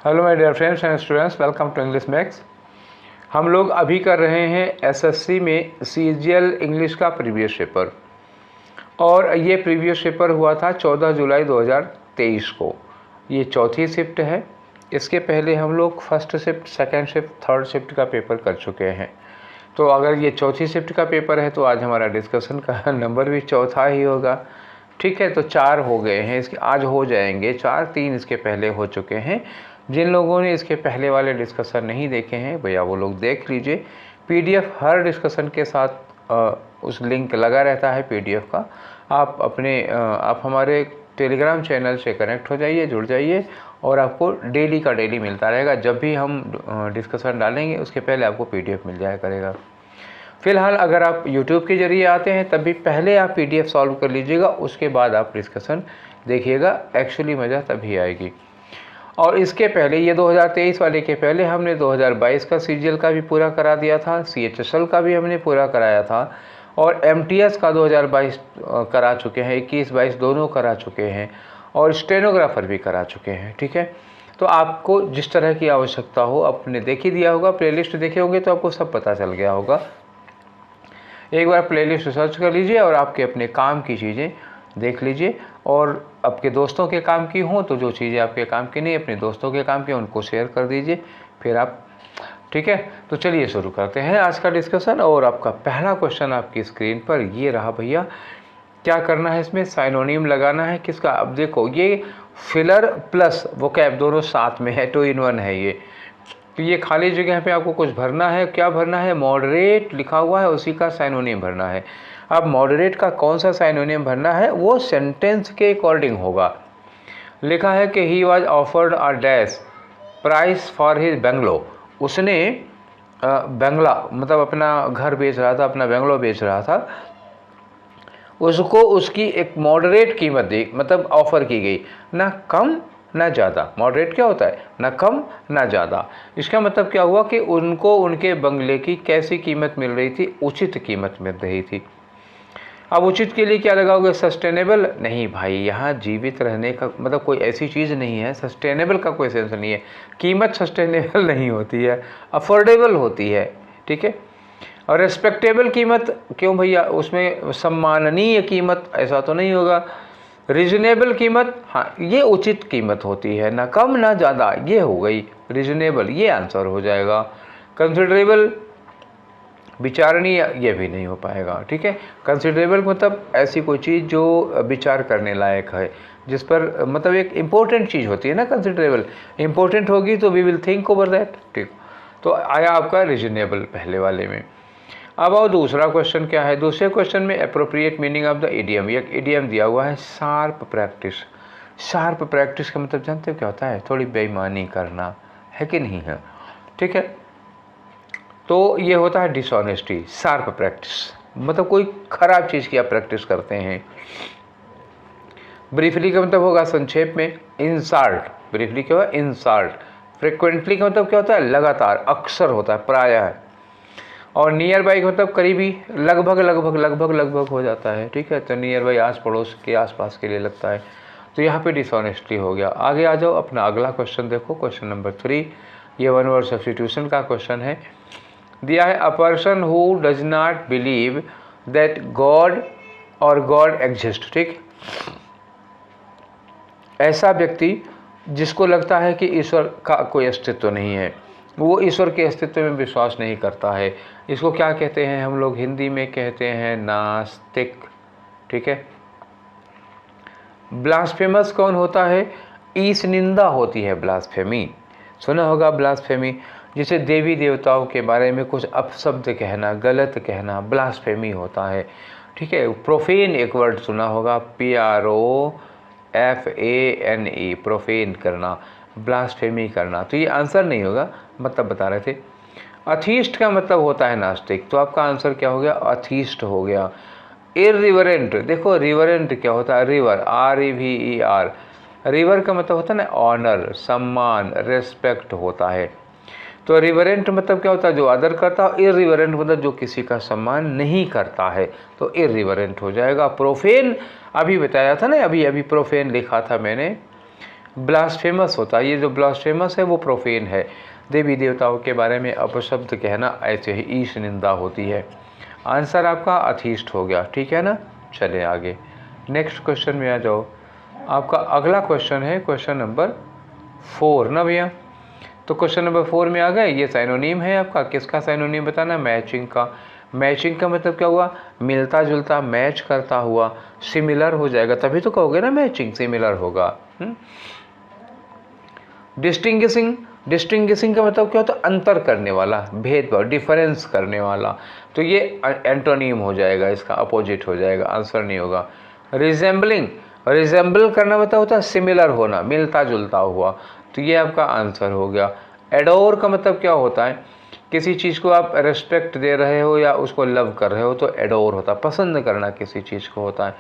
Hello my dear friends and students, welcome to English Max. हम लोग अभी कर रहे हैं एसएससी में सीजीएल इंग्लिश का प्रीवियस पेपर, और ये प्रीवियस पेपर हुआ था 14 जुलाई 2023 को। ये चौथी शिफ्ट है। इसके पहले हम लोग first shift, second shift, third shift का पेपर कर चुके हैं। तो अगर ये चौथी शिफ्ट का पेपर है तो आज हमारा डिस्कशन का नंबर भी चौथा ही होगा। ठीक है, तो 4 हो गए हैं इसके, आज हो जाएंगे 4, 3 इसके पहले हो चुके हैं। जिन लोगों ने इसके पहले वाले डिस्कशन नहीं देखे हैं भैया वो लोग देख लीजिए। पीडीएफ हर डिस्कशन के साथ उस लिंक लगा रहता है पीडीएफ का। आप हमारे टेलीग्राम चैनल से कनेक्ट हो जाइए, जुड़ जाइए, और आपको डेली का डेली मिलता रहेगा। जब भी हम डिस्कशन डालेंगे उसके पहले आपको पीडीएफ मिल जाया करेगा। फिलहाल अगर आप यूट्यूब के जरिए आते हैं तब भी पहले आप पीडीएफ सॉल्व कर लीजिएगा, उसके बाद आप डिस्कशन देखिएगा। एक्चुअली मज़ा तभी आएगी। और इसके पहले ये 2023 वाले के पहले हमने 2022 का सीजीएल का भी पूरा करा दिया था, सीएचएसएल का भी हमने पूरा कराया था, और एमटीएस का 2022 करा चुके हैं, 21-22 दोनों करा चुके हैं, और स्टेनोग्राफर भी करा चुके हैं। ठीक है, तो आपको जिस तरह की आवश्यकता हो आपने देख ही दिया होगा, प्लेलिस्ट देखे होंगे तो आपको सब पता चल गया होगा। एक बार प्लेलिस्ट सर्च कर लीजिए और आपके अपने काम की चीज़ें देख लीजिए, और आपके दोस्तों के काम की हों तो जो चीज़ें आपके काम की नहीं, अपने दोस्तों के काम की उनको शेयर कर दीजिए फिर आप। ठीक है, तो चलिए शुरू करते हैं आज का डिस्कशन। और आपका पहला क्वेश्चन आपकी स्क्रीन पर ये रहा भैया। क्या करना है इसमें? साइनोनिम लगाना है किसका? अब देखो, ये फिलर प्लस वोकैब दोनों साथ में है, 2 in 1 है ये। तो ये खाली जगह पे आपको कुछ भरना है। क्या भरना है? मॉडरेट लिखा हुआ है, उसी का साइनोनिम भरना है। अब मॉडरेट का कौन सा साइनोनिम भरना है वो सेंटेंस के अकॉर्डिंग होगा। लिखा है कि he was offered a dash price for his bungalow. उसने बंगला मतलब अपना घर बेच रहा था, अपना बंगलो बेच रहा था, उसको उसकी एक मॉडरेट कीमत दी, मतलब ऑफ़र की गई, ना कम ना ज़्यादा। मॉडरेट क्या होता है? ना कम ना ज़्यादा। इसका मतलब क्या हुआ कि उनको उनके बंगले की कैसी कीमत मिल रही थी? उचित कीमत मिल रही थी। अब उचित के लिए क्या लगाओगे? सस्टेनेबल? नहीं भाई, यहाँ जीवित रहने का मतलब कोई ऐसी चीज़ नहीं है, सस्टेनेबल का कोई सेंस नहीं है। कीमत सस्टेनेबल नहीं होती है, अफोर्डेबल होती है। ठीक है, और रिस्पेक्टेबल कीमत क्यों भैया? उसमें सम्माननीय कीमत ऐसा तो नहीं होगा। रीजनेबल कीमत, हाँ ये उचित कीमत होती है, ना कम ना ज़्यादा, ये हो गई रीजनेबल, ये आंसर हो जाएगा। कंसिडरेबल, विचारणीय, ये भी नहीं हो पाएगा। ठीक है, कंसिडरेबल मतलब ऐसी कोई चीज़ जो विचार करने लायक है, जिस पर मतलब एक इम्पोर्टेंट चीज़ होती है ना। कंसिडरेबल इम्पोर्टेंट होगी तो we will think over that. ठीक, तो आया आपका रीजनेबल पहले वाले में। अब और दूसरा क्वेश्चन क्या है? दूसरे क्वेश्चन में appropriate meaning of the idiom, एक इडियम दिया हुआ है, शार्प प्रैक्टिस। शार्प प्रैक्टिस का मतलब जानते हो क्या होता है? थोड़ी बेईमानी करना, है कि नहीं है? ठीक है, तो ये होता है डिसऑनेस्टी। शार्प प्रैक्टिस मतलब कोई खराब चीज़ की आप प्रैक्टिस करते हैं। ब्रीफली का मतलब होगा संक्षेप में इंसल्ट। ब्रीफली क्या होगा? इंसल्ट। फ्रिक्वेंटली का मतलब क्या होता है? लगातार, अक्सर होता है, प्रायः। और नियर बाई का मतलब करीबी, लगभग लगभग लगभग लगभग हो जाता है। ठीक है, तो नियर बाई आस पड़ोस के आसपास के लिए लगता है। तो यहाँ पे डिसऑनेस्टी हो गया। आगे आ जाओ, अपना अगला क्वेश्चन देखो, क्वेश्चन नंबर 3। ये वन वर्ड सब्स्टिट्यूशन का क्वेश्चन है। दिया है, a person who does not believe that God और गॉड एग्जिस्ट। ठीक, ऐसा व्यक्ति जिसको लगता है कि ईश्वर का कोई अस्तित्व नहीं है, वो ईश्वर के अस्तित्व में विश्वास नहीं करता है, इसको क्या कहते हैं? हम लोग हिंदी में कहते हैं नास्तिक। ठीक है, ब्लास्फेमस कौन होता है? ईश निंदा होती है ब्लास्फेमी। सुना होगा ब्लास्फेमी, जिसे देवी देवताओं के बारे में कुछ अपशब्द कहना, गलत कहना, ब्लास्फेमी होता है। ठीक है, प्रोफेन एक वर्ड सुना होगा, PROFANE, प्रोफेन करना, ब्लास्फेमी करना। तो ये आंसर नहीं होगा, मतलब बता रहे थे। अथीस्ट का मतलब होता है नास्तिक, तो आपका आंसर क्या हो गया? अथीस्ट हो गया। इररिवरेंट, देखो रिवरेंट क्या होता है? River, REVER। रिवर का मतलब होता है ना ऑनर, सम्मान, रेस्पेक्ट होता है। तो रिवरेंट मतलब क्या होता है? जो आदर करता है। इररिवरेंट मतलब जो किसी का सम्मान नहीं करता है, तो इररिवरेंट हो जाएगा। प्रोफेन अभी बताया था ना, अभी प्रोफेन लिखा था मैंने। ब्लास्फेमस होता है। ये जो ब्लास्फेमस है वो प्रोफेन है। देवी देवताओं के बारे में अपशब्द कहना ऐसे ही ईश निंदा होती है। आंसर आपका अथीस्ट हो गया, ठीक है ना। चले आगे नेक्स्ट क्वेश्चन में आ जाओ। आपका अगला क्वेश्चन है क्वेश्चन नंबर 4 ना भैया। तो क्वेश्चन नंबर 4 में आ गए। ये साइनोनिम है आपका, किसका साइनोनिम बताना, मैचिंग का। मैचिंग का मतलब क्या हुआ, मिलता जुलता, मैच करता हुआ, सिमिलर हो जाएगा, तभी तो कहोगे ना मैचिंग, सिमिलर होगा। डिस्टिंग्विशिंग, डिस्टिंग्विशिंग का मतलब क्या होता है, अंतर करने वाला, भेदभाव, डिफरेंस करने वाला, तो ये एंटोनिम हो जाएगा, इसका अपोजिट हो जाएगा, आंसर नहीं होगा। रिजेंबलिंग, रिजेंबल करना मतलब होता है सिमिलर होना, मिलता जुलता हुआ, तो ये आपका आंसर हो गया। एडोर का मतलब क्या होता है, किसी चीज़ को आप रेस्पेक्ट दे रहे हो या उसको लव कर रहे हो तो एडोर होता है, पसंद करना किसी चीज़ को होता है,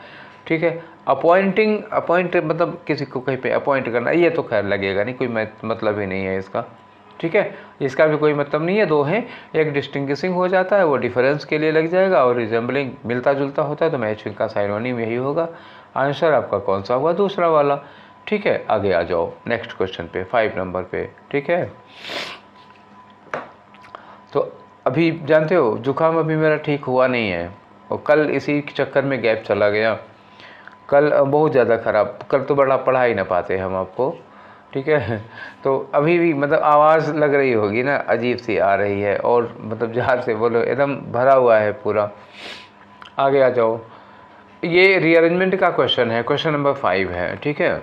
ठीक है। अपॉइंटिंग, अपॉइंट मतलब किसी को कहीं पे अपॉइंट करना, ये तो खैर लगेगा नहीं, कोई मतलब ही नहीं है इसका, ठीक है, इसका भी कोई मतलब नहीं है। दो हैं, एक डिस्टिंग्विशिंग हो जाता है वो डिफरेंस के लिए लग जाएगा, और रिजेंबलिंग मिलता जुलता होता है, तो मैचिंग का साइनोनिम यही होगा। आंसर आपका कौन सा हुआ, दूसरा वाला, ठीक है। आगे आ जाओ नेक्स्ट क्वेश्चन पे, 5 नंबर पे, ठीक है। तो अभी जानते हो जुकाम अभी मेरा ठीक हुआ नहीं है, और कल इसी चक्कर में गैप चला गया, कल बहुत ज़्यादा ख़राब, कल तो बड़ा पढ़ा ही ना पाते हम आपको, ठीक है। तो अभी भी मतलब आवाज़ लग रही होगी ना, अजीब सी आ रही है, और मतलब जहाँ से बोलो एकदम भरा हुआ है पूरा। आगे आ जाओ, ये रीअरेंजमेंट का क्वेश्चन है, क्वेश्चन नंबर 5 है, ठीक है।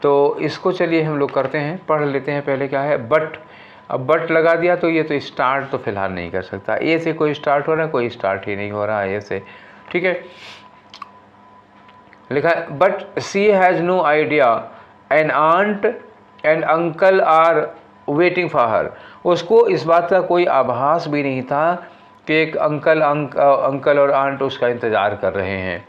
तो इसको चलिए हम लोग करते हैं, पढ़ लेते हैं पहले क्या है, बट। अब बट लगा दिया तो ये तो स्टार्ट तो फिलहाल नहीं कर सकता, ए से कोई स्टार्ट हो रहा है, कोई स्टार्ट ही नहीं हो रहा है ए से, ठीक है। लिखा है but she has no idea an aunt and uncle are waiting for her. उसको इस बात का कोई आभास भी नहीं था कि एक अंकल और आंट उसका इंतज़ार कर रहे हैं।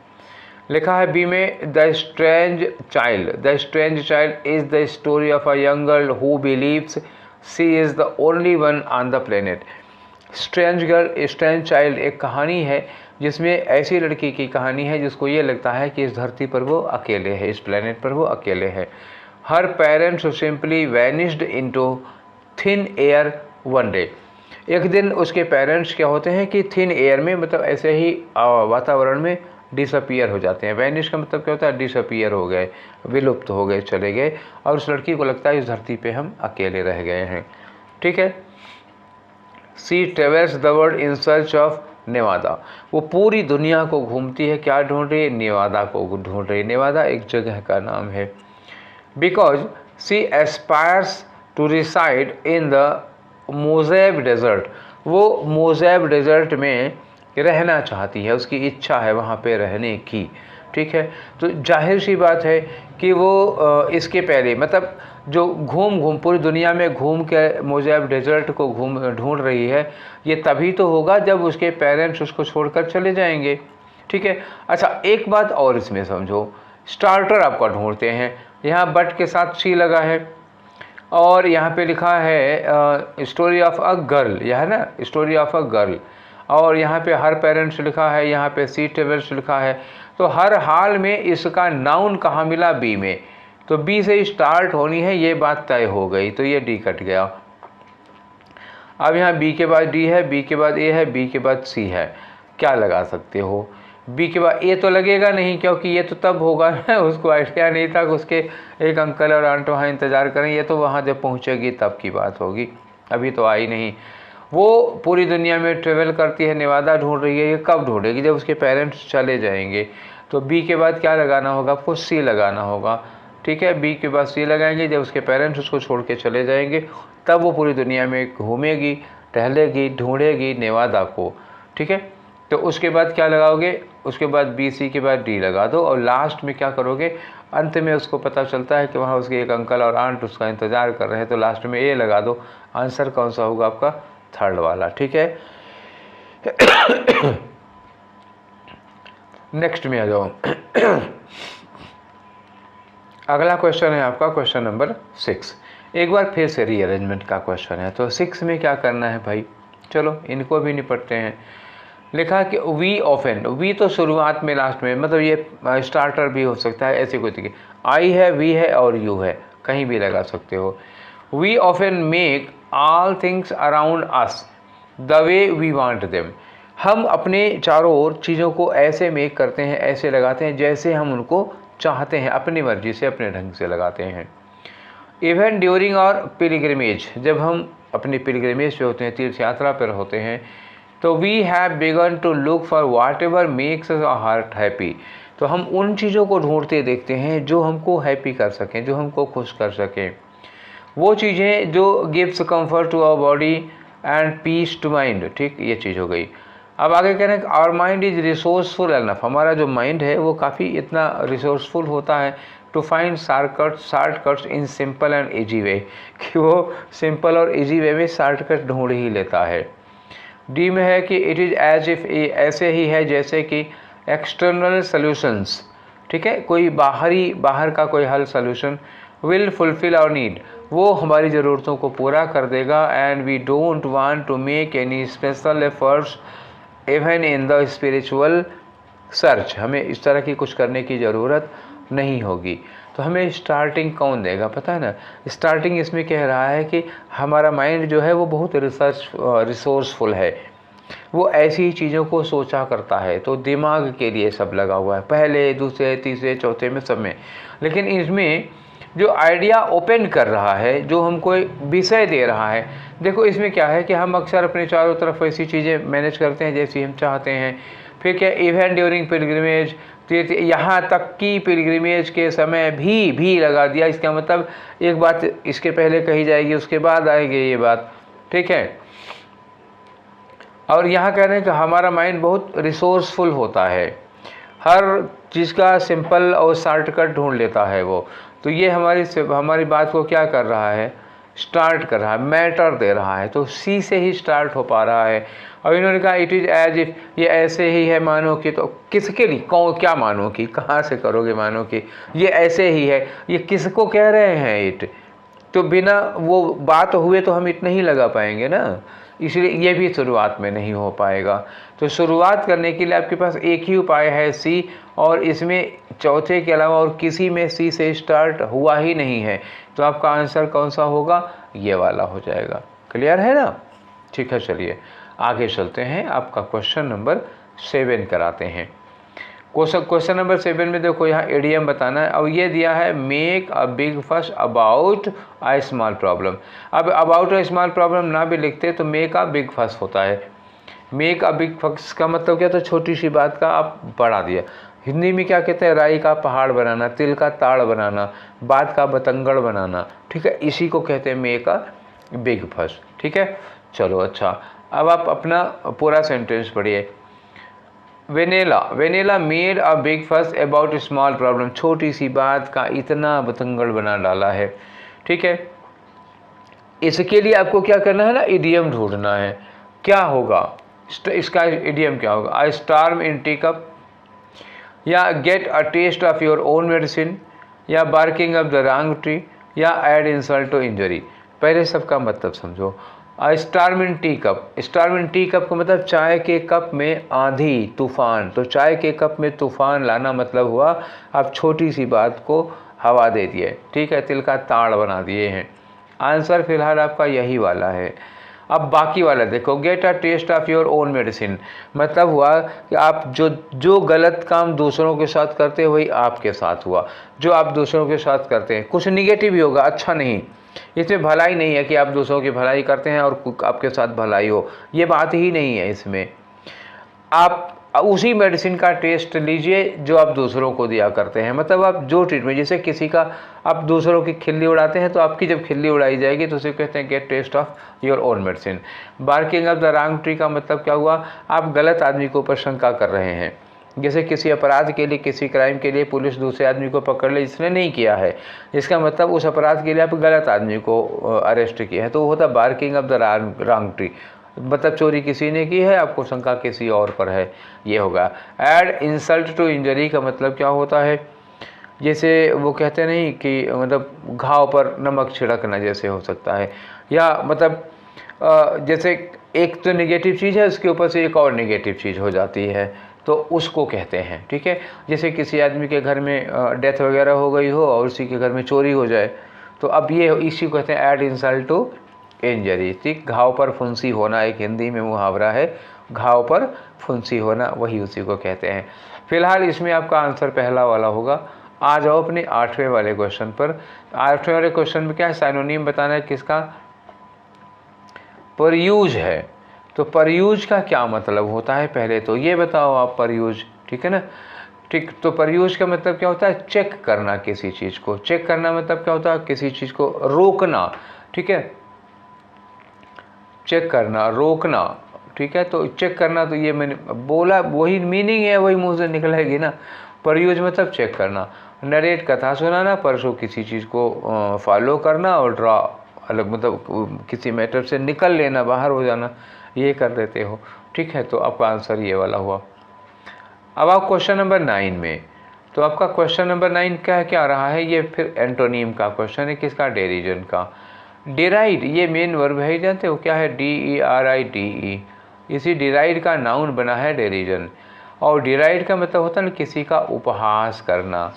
लिखा है बी में, the strange child is the story of a young girl who believes she is the only one on the planet. Strange girl, strange child एक कहानी है जिसमें ऐसी लड़की की कहानी है जिसको ये लगता है कि इस धरती पर वो अकेले है, इस प्लेनेट पर वो अकेले है। Her parents simply vanished into thin air one day. एक दिन उसके पेरेंट्स क्या होते हैं कि थिन एयर में, मतलब ऐसे ही वातावरण में डिसअपियर हो जाते हैं। वैनिश का मतलब क्या होता है, डिसअपियर हो गए, विलुप्त हो गए, चले गए, और उस लड़की को लगता है इस धरती पे हम अकेले रह गए हैं, ठीक है। She travels the world in search of Nevada. वो पूरी दुनिया को घूमती है, क्या ढूंढ रही है, नेवादा को ढूंढ रही है। नेवादा एक जगह का नाम है। Because she aspires to reside in the Mojave desert. वो मोज़ेब डेजर्ट में रहना चाहती है, उसकी इच्छा है वहाँ पे रहने की, ठीक है। तो जाहिर सी बात है कि वो इसके पहले, मतलब जो घूम पूरी दुनिया में घूम के मोज़ेब डेजर्ट को ढूंढ रही है, ये तभी तो होगा जब उसके पेरेंट्स उसको छोड़कर चले जाएंगे, ठीक है। अच्छा एक बात और इसमें समझो, स्टार्टर आपका ढूंढते हैं, यहाँ बट के साथ सी लगा है, और यहाँ पे लिखा है स्टोरी ऑफ अ गर्ल, यह है ना, स्टोरी ऑफ अ गर्ल, और यहाँ पे हर पेरेंट्स लिखा है, यहाँ पे सी टेबल्स लिखा है। तो हर हाल में इसका नाउन कहाँ मिला, बी में, तो बी से स्टार्ट होनी है, ये बात तय हो गई, तो ये डी कट गया। अब यहाँ बी के बाद डी है, बी के बाद ए है, बी के बाद सी है, क्या लगा सकते हो, बी के बाद ए तो लगेगा नहीं, क्योंकि ये तो तब होगा ना, उसको आइडिया नहीं था कि उसके एक अंकल और आंट वहाँ इंतज़ार करें, ये तो वहाँ जब पहुँचेगी तब की बात होगी, अभी तो आई नहीं। वो पूरी दुनिया में ट्रेवल करती है, नेवादा ढूंढ रही है, ये कब ढूंढेगी, जब उसके पेरेंट्स चले जाएंगे। तो बी के बाद क्या लगाना होगा, आपको सी लगाना होगा, ठीक है। बी के बाद सी लगाएंगे, जब उसके पेरेंट्स उसको छोड़ के चले जाएंगे तब वो पूरी दुनिया में घूमेगी, टहलेगी, ढूंढेगी नेवादा को, ठीक है। तो उसके बाद क्या लगाओगे, उसके बाद बी सी के बाद डी लगा दो, और लास्ट में क्या करोगे, अंत में उसको पता चलता है कि वहाँ उसके एक अंकल और आंट उसका इंतज़ार कर रहे हैं, तो लास्ट में ए लगा दो। आंसर कौन सा होगा आपका, थर्ड वाला, ठीक है। नेक्स्ट में आ जाओ। अगला क्वेश्चन है आपका क्वेश्चन नंबर 6। एक बार फिर से रीअरेंजमेंट का क्वेश्चन है, तो 6 में क्या करना है भाई, चलो इनको भी निपटते हैं। लिखा कि वी ऑफन, वी तो शुरुआत में लास्ट में, मतलब ये स्टार्टर भी हो सकता है, ऐसी कोई तरीके, आई है, वी है और यू है, कहीं भी लगा सकते हो। We often make all things around us the way we want them. हम अपने चारों ओर चीज़ों को ऐसे मेक करते हैं, ऐसे लगाते हैं जैसे हम उनको चाहते हैं, अपनी मर्जी से अपने ढंग से लगाते हैं। इवन ड्यूरिंग आवर पिलग्रिमेज, जब हम अपनी पिलग्रिमेज पे होते हैं, तीर्थ यात्रा पर होते हैं, तो we have begun to look for whatever makes our heart happy. तो हम उन चीज़ों को ढूंढते देखते हैं जो हमको हैप्पी कर सकें, जो हमको खुश कर सकें, वो चीज़ें जो gives comfort to our body and peace to mind. ठीक, ये चीज़ हो गई। अब आगे कह रहे हैं our mind is resourceful enough. हमारा जो माइंड है वो काफ़ी इतना रिसोर्सफुल होता है to find shortcuts in simple and easy way, कि वो सिंपल और ईजी वे में शॉर्टकट ढूंढ ही लेता है। डी में है कि इट इज़ एज इफ़, ऐसे ही है जैसे कि एक्सटर्नल सॉल्यूशंस, ठीक है, कोई बाहर का कोई हल solution will fulfil our need, वो हमारी ज़रूरतों को पूरा कर देगा। And we don't want to make any special efforts even in the spiritual search. हमें इस तरह की कुछ करने की ज़रूरत नहीं होगी। तो हमें स्टार्टिंग कौन देगा, पता है ना? स्टार्टिंग इसमें कह रहा है कि हमारा माइंड जो है वो बहुत रिसोर्सफुल है, वो ऐसी चीज़ों को सोचा करता है। तो दिमाग के लिए सब लगा हुआ है, पहले दूसरे तीसरे चौथे में सब में। लेकिन इसमें जो आइडिया ओपन कर रहा है, जो हमको विषय दे रहा है, देखो इसमें क्या है कि हम अक्सर अपने चारों तरफ ऐसी चीज़ें मैनेज करते हैं जैसी हम चाहते हैं। फिर क्या, इवन ड्यूरिंग पिलग्रिमेज, यहाँ तक कि पिलग्रिमेज के समय भी लगा दिया। इसका मतलब एक बात इसके पहले कही जाएगी, उसके बाद आएगी ये बात, ठीक है। और यहाँ कह रहे हैं कि हमारा माइंड बहुत रिसोर्सफुल होता है, हर चीज़ का सिंपल और शॉर्टकट ढूंढ लेता है वो। तो ये हमारी बात को क्या कर रहा है, स्टार्ट कर रहा है, मैटर दे रहा है। तो सी से ही स्टार्ट हो पा रहा है। और इन्होंने कहा इट इज़ एज इफ, ये ऐसे ही है मानो कि, तो किसके लिए, कौन, क्या मानो कि, कहाँ से करोगे मानो कि, ये ऐसे ही है, ये किसको कह रहे हैं इट? तो बिना वो बात हुए तो हम इट नहीं लगा पाएंगे ना, इसलिए ये भी शुरुआत में नहीं हो पाएगा। तो शुरुआत करने के लिए आपके पास एक ही उपाय है, सी, और इसमें चौथे के अलावा और किसी में सी से स्टार्ट हुआ ही नहीं है। तो आपका आंसर कौन सा होगा, ये वाला हो जाएगा। क्लियर है ना? ठीक है, चलिए आगे चलते हैं। आपका क्वेश्चन नंबर 7 कराते हैं। क्वेश्चन नंबर 7 में देखो यहाँ एडीएम बताना है। अब ये दिया है मेक अ बिग फस अबाउट अ स्मॉल प्रॉब्लम। अब अबाउट अ स्मॉल प्रॉब्लम ना भी लिखते तो मेक अ बिग फस होता है। मेक अ बिग फस का मतलब क्या, तो छोटी सी बात का आप बढ़ा दिया। हिंदी में क्या कहते हैं, राई का पहाड़ बनाना, तिल का ताड़ बनाना, बात का बतंगड़ बनाना, ठीक है, इसी को कहते हैं मेक अ बिग फस। ठीक है, चलो अच्छा, अब आप अपना पूरा सेंटेंस पढ़िए। वेनेला मेड अ बिग फस अबाउट स्मॉल प्रॉब्लम। छोटी सी बात का इतना बतंगड़ बना डाला है। ठीक है, इसके लिए आपको क्या करना है ना, इडियम ढूंढना है। क्या होगा इसका इडियम, क्या होगा? I storm in tea cup, या get a taste of your own medicine, या barking of the wrong tree, या एड इंसल्ट टू इंजरी। पहले सबका मतलब समझो। Storm in tea cup, storm in tea cup का मतलब चाय के कप में आंधी तूफान। तो चाय के कप में तूफान लाना मतलब हुआ आप छोटी सी बात को हवा दे दिए, ठीक है, तिल का ताड़ बना दिए हैं। आंसर फिलहाल आपका यही वाला है। अब बाकी वाला देखो, get a taste of your own medicine, मतलब हुआ कि आप जो गलत काम दूसरों के साथ करते हैं वही आपके साथ हुआ। जो आप दूसरों के साथ करते हैं कुछ निगेटिव ही होगा, अच्छा नहीं। इसमें भलाई नहीं है कि आप दूसरों की भलाई करते हैं और आपके साथ भलाई हो, ये बात ही नहीं है इसमें। आप उसी मेडिसिन का टेस्ट लीजिए जो आप दूसरों को दिया करते हैं। मतलब आप जो ट्रीटमेंट, जैसे किसी का आप दूसरों की खिल्ली उड़ाते हैं तो आपकी जब खिल्ली उड़ाई जाएगी तो उसे कहते हैं get taste of your own medicine. Barking of the wrong tree का मतलब क्या हुआ, आप गलत आदमी को ऊपर शंका कर रहे हैं। जैसे किसी अपराध के लिए, किसी क्राइम के लिए पुलिस दूसरे आदमी को पकड़ ले जिसने नहीं किया है, इसका मतलब उस अपराध के लिए आप गलत आदमी को अरेस्ट किया है, तो वो होता है barking of the wrong tree. मतलब चोरी किसी ने की है, आपको शंका किसी और पर है, ये होगा। ऐड इंसल्ट टू इंजरी का मतलब क्या होता है, जैसे वो कहते नहीं कि मतलब घाव पर नमक छिड़कना जैसे हो सकता है, या मतलब जैसे एक तो नेगेटिव चीज़ है उसके ऊपर से एक और नेगेटिव चीज़ हो जाती है, तो उसको कहते हैं। ठीक है, जैसे किसी आदमी के घर में डेथ वगैरह हो गई हो और उसी के घर में चोरी हो जाए, तो अब ये इसी को कहते हैं ऐड इंसल्ट टू इंजरी। ठीक, घाव पर फुंसी होना एक हिंदी में मुहावरा है, घाव पर फुंसी होना, वही उसी को कहते हैं। फिलहाल इसमें आपका आंसर पहला वाला होगा। आ जाओ अपने 8वें वाले क्वेश्चन पर। 8वें वाले क्वेश्चन में क्या है, साइनोनिम बताना है किसका, परयूज है। तो परयूज का क्या मतलब होता है, पहले तो ये बताओ आप परयूज, ठीक है ना। ठीक, तो परयूज का मतलब क्या होता है, चेक करना किसी चीज़ को। चेक करना मतलब क्या होता है, किसी चीज़ को रोकना, ठीक है, चेक करना, रोकना, ठीक है। तो चेक करना, तो ये मैंने बोला, वही मीनिंग है, वही मुंह से निकलेगी ना। परयूज मतलब चेक करना, नरेट कथा सुनाना, परसों किसी चीज़ को फॉलो करना, और ड्रा अलग मतलब किसी मैटर से निकल लेना, बाहर हो जाना, ये कर देते हो, ठीक है। तो आपका आंसर ये वाला हुआ। अब आप क्वेश्चन नंबर 9 में, तो आपका क्वेश्चन नंबर 9 क्या रहा है, ये फिर एंटोनीम का क्वेश्चन है, किसका, डेरिजन का। डिराइड ये मेन वर्ब है, जानते हो क्या है, DERIDE। इसी डिराइड का नाउन बना है डेरिजन। और डिराइड का मतलब होता है ना किसी का उपहास करना।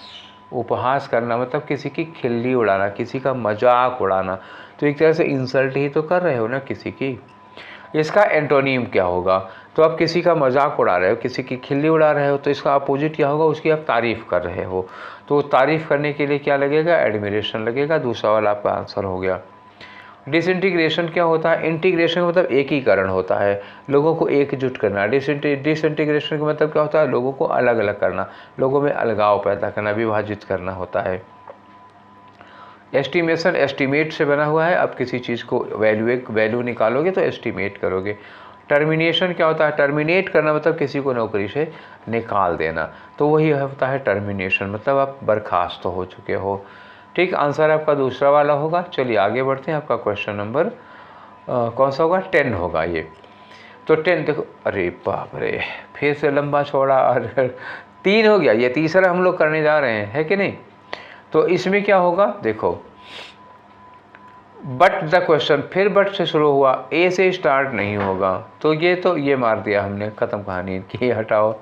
उपहास करना मतलब किसी की खिल्ली उड़ाना, किसी का मजाक उड़ाना। तो एक तरह से इंसल्ट ही तो कर रहे हो ना किसी की। इसका एंटोनीम क्या होगा, तो आप किसी का मजाक उड़ा रहे हो, किसी की खिल्ली उड़ा रहे हो, तो इसका अपोजिट क्या होगा, उसकी आप तारीफ़ कर रहे हो। तो तारीफ़ करने के लिए क्या लगेगा, एडमिरेशन लगेगा। दूसरा वाला आपका आंसर हो गया। डिसइंटीग्रेशन क्या होता है, इंटीग्रेशन का मतलब एकीकरण होता है, लोगों को एकजुट करना। डिसइंटीग्रेशन का मतलब क्या होता है, लोगों को अलग अलग करना, लोगों में अलगाव पैदा करना, विभाजित करना होता है। एस्टिमेशन एस्टिमेट से बना हुआ है, अब किसी चीज़ को वैल्यू निकालोगे तो एस्टिमेट करोगे। टर्मिनेशन क्या होता है, टर्मिनेट करना मतलब किसी को नौकरी से निकाल देना, तो वही होता है टर्मिनेशन, मतलब आप बर्खास्त हो चुके हो। ठीक, आंसर आपका दूसरा वाला होगा। चलिए आगे बढ़ते हैं। आपका क्वेश्चन नंबर कौन सा होगा, 10 होगा ये। तो 10 देखो, अरे बाप रे, फिर से लंबा चौड़ा, और 3 हो गया, ये तीसरा हम लोग करने जा रहे हैं, है कि नहीं। तो इसमें क्या होगा, देखो, बट द क्वेश्चन, फिर बट से शुरू हुआ, ए से स्टार्ट नहीं होगा, तो ये मार दिया हमने, खत्म कहानी की, हटाओ।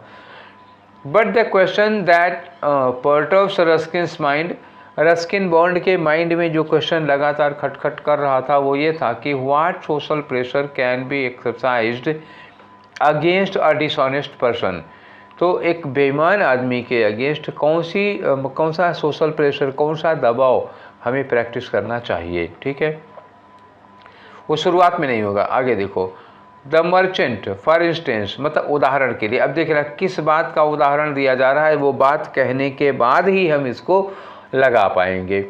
But the question that perturbs Ruskin's mind, Ruskin Bond के माइंड में जो क्वेश्चन लगातार खटखट कर रहा था वो ये था कि what social pressure can be exercised against a dishonest person. तो एक बेईमान आदमी के अगेंस्ट कौन सा सोशल प्रेशर, कौन सा दबाव हमें प्रैक्टिस करना चाहिए, ठीक है। वो शुरुआत में नहीं होगा, आगे देखो। द मर्चेंट फॉर इंस्टेंस, मतलब उदाहरण के लिए, अब देख रहा किस बात का उदाहरण दिया जा रहा है, वो बात कहने के बाद ही हम इसको लगा पाएंगे।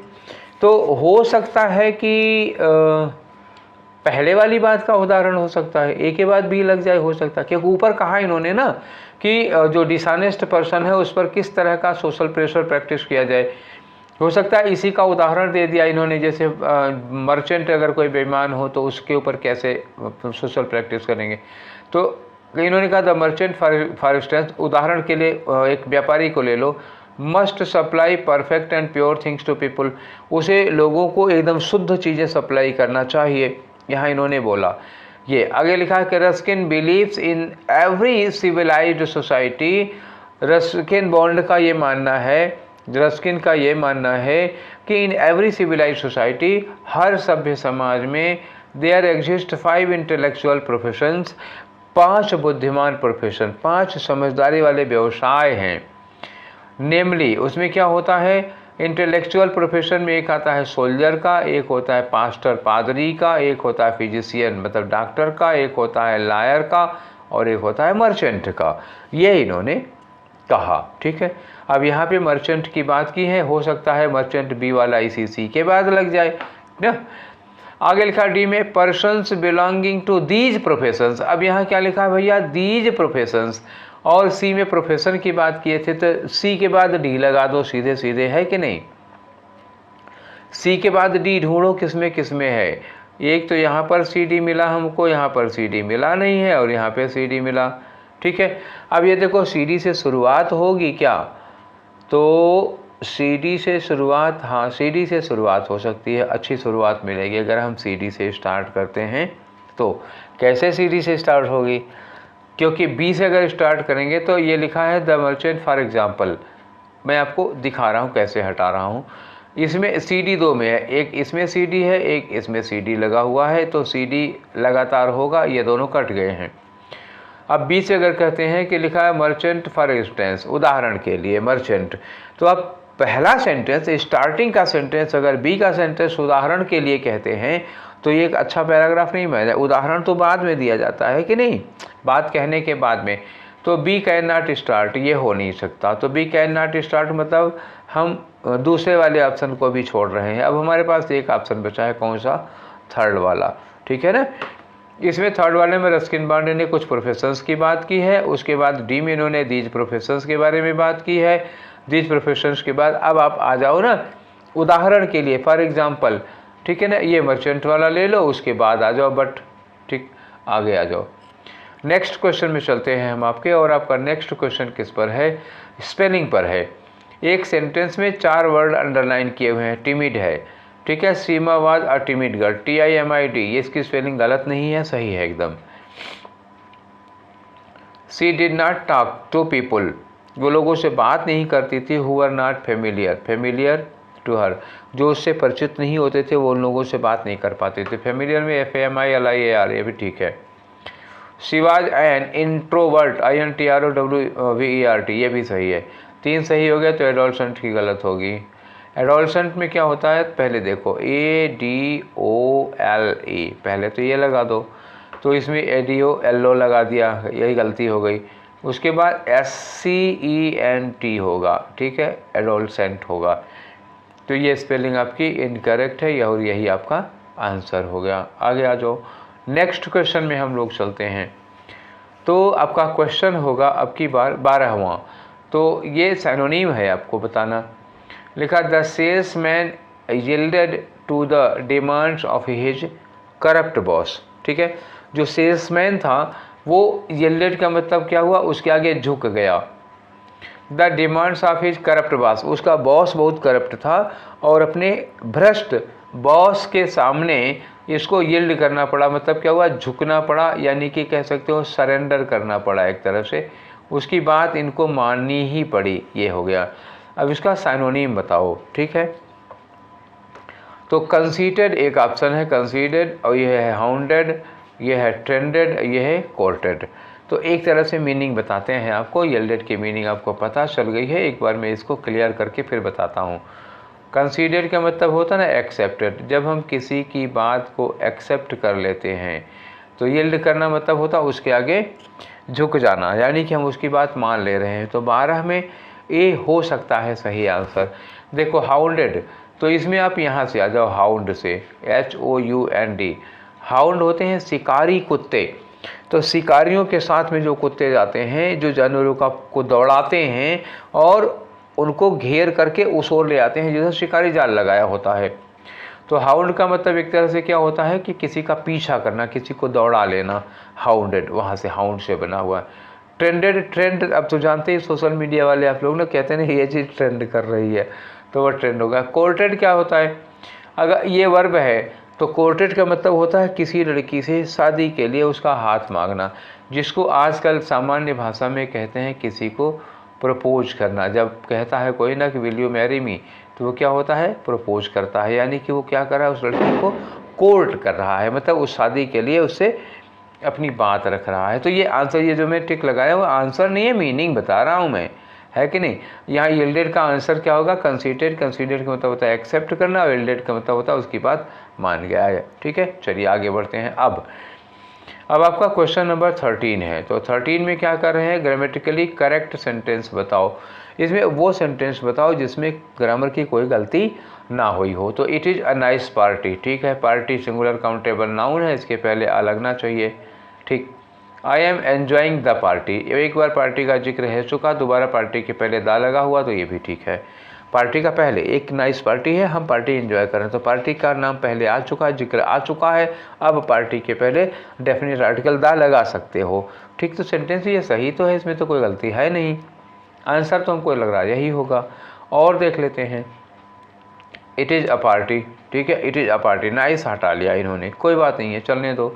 तो हो सकता है कि पहले वाली बात का उदाहरण हो सकता है, ए के बाद बी लग जाए, हो सकता है, क्योंकि ऊपर कहा इन्होंने ना कि जो डिसऑनेस्ट पर्सन है उस पर किस तरह का सोशल प्रेशर प्रैक्टिस किया जाए। हो सकता है इसी का उदाहरण दे दिया इन्होंने, जैसे मर्चेंट अगर कोई बेईमान हो तो उसके ऊपर कैसे सोशल प्रैक्टिस करेंगे। तो इन्होंने कहा द मर्चेंट फॉर इंस्टेंस, उदाहरण के लिए एक व्यापारी को ले लो, must supply perfect and pure things to people, उसे लोगों को एकदम शुद्ध चीज़ें सप्लाई करना चाहिए। यहाँ इन्होंने बोला, ये आगे लिखा है कि Ruskin believes in every civilised society. Ruskin Bond का ये मानना है, रस्किन का ये मानना है कि इन एवरी सिविलाइज्ड सोसाइटी, हर सभ्य समाज में, देयर एग्जिस्ट 5 इंटेलेक्चुअल प्रोफेशंस, 5 बुद्धिमान प्रोफेशन, 5 समझदारी वाले व्यवसाय हैं। नेमली, उसमें क्या होता है, इंटेलेक्चुअल प्रोफेशन में एक आता है सोल्जर का, एक होता है पास्टर पादरी का, एक होता है फिजिशियन मतलब डॉक्टर का, एक होता है लायर का, और एक होता है मर्चेंट का। ये इन्होंने कहा, ठीक है। अब यहाँ पे मर्चेंट की बात की है, हो सकता है मर्चेंट बी वाला इसी सी के बाद लग जाए ना। आगे लिखा डी में, persons belonging to these professions. अब यहाँ क्या लिखा है भैया, दीज प्रोफेशंस, और सी में प्रोफेशन की बात किए थे, तो सी के बाद डी लगा दो सीधे सीधे, है कि नहीं। सी के बाद डी ढूंढो किसमें किसमें है। एक तो यहाँ पर सी डी मिला हमको, यहाँ पर सी डी मिला नहीं है, और यहाँ पे सी डी मिला, ठीक है। अब ये देखो सी डी से शुरुआत होगी क्या, तो सी डी से शुरुआत, हाँ सी डी से शुरुआत हो सकती है, अच्छी शुरुआत मिलेगी अगर हम सी डी से स्टार्ट करते हैं। तो कैसे सी डी से स्टार्ट होगी, क्योंकि बी से अगर स्टार्ट करेंगे तो ये लिखा है द मर्चेंट फॉर एग्जाम्पल, मैं आपको दिखा रहा हूँ कैसे हटा रहा हूँ। इसमें CD 2 में है, एक इसमें CD है, एक इसमें CD लगा हुआ है, तो CD लगातार होगा, ये दोनों कट गए हैं। अब बी से अगर कहते हैं कि लिखा है मर्चेंट फॉर इंस्टेंस, उदाहरण के लिए मर्चेंट, तो अब पहला सेंटेंस स्टार्टिंग का सेंटेंस अगर बी का सेंटेंस उदाहरण के लिए कहते हैं तो ये एक अच्छा पैराग्राफ नहीं बनेगा। उदाहरण तो बाद में दिया जाता है कि नहीं, बात कहने के बाद में, तो बी कैन नॉट स्टार्ट ये हो नहीं सकता। तो बी कैन नॉट स्टार्ट मतलब हम दूसरे वाले ऑप्शन को भी छोड़ रहे हैं। अब हमारे पास एक ऑप्शन बचा है, कौन सा, थर्ड वाला, ठीक है ना। इसमें थर्ड वाले में रस्किन बॉन्ड ने कुछ प्रोफेशंस की बात की है, उसके बाद डी में इन्होंने दीज प्रोफेशंस के बारे में बात की है। दीज प्रोफेशंस के बाद अब आप आ जाओ ना उदाहरण के लिए, फॉर एग्जांपल, ठीक है ना, ये मर्चेंट वाला ले लो, उसके बाद आ जाओ बट, ठीक, आगे आ जाओ। नेक्स्ट क्वेश्चन में चलते हैं हम आपके, और आपका नेक्स्ट क्वेश्चन किस पर है, स्पेलिंग पर है। एक सेंटेंस में 4 वर्ड अंडरलाइन किए हुए हैं, टिमिड है, ठीक है। Seema was a timid girl, TIMID, ये इसकी स्पेलिंग गलत नहीं है, सही है एकदम। She did not talk to people, वो लोगों से बात नहीं करती थी, who are not familiar to her, जो उससे परिचित नहीं होते थे वो उन लोगों से बात नहीं कर पाते थे। फेमिलियर में FAMILIAR, ये भी ठीक है। She was an introvert, INTROWERT, ये भी सही है। 3 सही हो गया, तो एडोलसेंट की गलत होगी। एडोलसेंट में क्या होता है, पहले देखो ADOLE, पहले तो ये लगा दो, तो इसमें ADO लगा दिया, यही गलती हो गई। उसके बाद SCENT होगा, ठीक है, एडोलसेंट होगा। तो ये स्पेलिंग आपकी इनकरेक्ट है, और यही आपका आंसर हो गया। आगे आ जाओ, नेक्स्ट क्वेश्चन में हम लोग चलते हैं। तो आपका क्वेश्चन होगा अब की बार 12वां, तो ये सिनोनिम है आपको बताना। लिखा the salesman yielded to the demands of his corrupt boss, ठीक है। जो सेल्समैन था वो यील्डेड का मतलब क्या हुआ, उसके आगे झुक गया। The demands of his corrupt boss, उसका बॉस बहुत करप्ट था और अपने भ्रष्ट बॉस के सामने इसको यील्ड करना पड़ा, मतलब क्या हुआ, झुकना पड़ा, यानी कि कह सकते हो सरेंडर करना पड़ा एक तरफ से, उसकी बात इनको माननी ही पड़ी, ये हो गया। अब इसका साइनोनिम बताओ, ठीक है। तो कंसीडर्ड एक ऑप्शन है, कंसीडर्ड, और यह है हाउंडेड, यह है ट्रेंडेड, यह है कोर्टेड। तो एक तरह से मीनिंग बताते हैं आपको, यील्डेड की मीनिंग आपको पता चल गई है, एक बार मैं इसको क्लियर करके फिर बताता हूँ। कंसीडर्ड का मतलब होता है ना एक्सेप्टेड, जब हम किसी की बात को एक्सेप्ट कर लेते हैं, तो यील्ड करना मतलब होता है उसके आगे झुक जाना, यानी कि हम उसकी बात मान ले रहे हैं। तो 12 में ए हो सकता है सही आंसर। देखो हाउंडेड, तो इसमें आप यहाँ से आ जाओ, हाउंड से, HOUND, हाउंड होते हैं शिकारी कुत्ते। तो शिकारियों के साथ में जो कुत्ते जाते हैं, जो जानवरों को दौड़ाते हैं और उनको घेर करके उस ओर ले आते हैं जिधर शिकारी जाल लगाया होता है। तो हाउंड का मतलब एक तरह से क्या होता है कि किसी का पीछा करना, किसी को दौड़ा लेना, हाउंडेड, वहाँ से हाउंड से बना हुआ है। ट्रेंडेड, ट्रेंड अब तो जानते ही सोशल मीडिया वाले आप लोग ना, कहते हैं ये चीज़ ट्रेंड कर रही है, तो वह ट्रेंड होगा। कोर्टेड क्या होता है, अगर ये वर्ब है तो कोर्टेड का मतलब होता है किसी लड़की से शादी के लिए उसका हाथ मांगना, जिसको आजकल सामान्य भाषा में कहते हैं किसी को प्रपोज करना। जब कहता है कोई ना कि विल यू मैरी मी, तो वो क्या होता है, प्रपोज करता है, यानी कि वो क्या कर रहा है, उस लड़की को कोर्ट कर रहा है, मतलब उस शादी के लिए उससे अपनी बात रख रहा है। तो ये आंसर, ये जो मैं टिक लगाया वो आंसर नहीं है, मीनिंग बता रहा हूँ मैं, है कि नहीं। यहाँ यील्डेड का आंसर क्या होगा, कंसीडर्ड, कंसीडर्ड का मतलब होता है एक्सेप्ट करना, और यील्डेड का मतलब होता है उसकी बात मान गया है, ठीक है। चलिए आगे बढ़ते हैं। अब आपका क्वेश्चन नंबर 13 है। तो 13 में क्या कर रहे हैं, ग्रामेटिकली करेक्ट सेंटेंस बताओ। इसमें वो सेंटेंस बताओ जिसमें ग्रामर की कोई गलती ना हुई हो। तो it is a nice party, ठीक है, पार्टी सिंगुलर काउंटेबल नाउन है, इसके पहले आ लगना चाहिए, ठीक। आई एम एन्जॉइंग द पार्टी, एक बार पार्टी का जिक्र है चुका, दोबारा पार्टी के पहले दा लगा हुआ, तो ये भी ठीक है। पार्टी का पहले, एक नाइस पार्टी है, हम पार्टी एंजॉय कर रहे हैं, तो पार्टी का नाम पहले आ चुका है, जिक्र आ चुका है, अब पार्टी के पहले डेफिनेट आर्टिकल दा लगा सकते हो, ठीक। तो सेंटेंस ये सही तो है, इसमें तो कोई गलती है नहीं, आंसर तो हमको लग रहा है यही होगा। और देख लेते हैं, इट इज़ अ पार्टी, ठीक है, it is a party, nice हटा लिया इन्होंने, कोई बात नहीं है, चलने दो।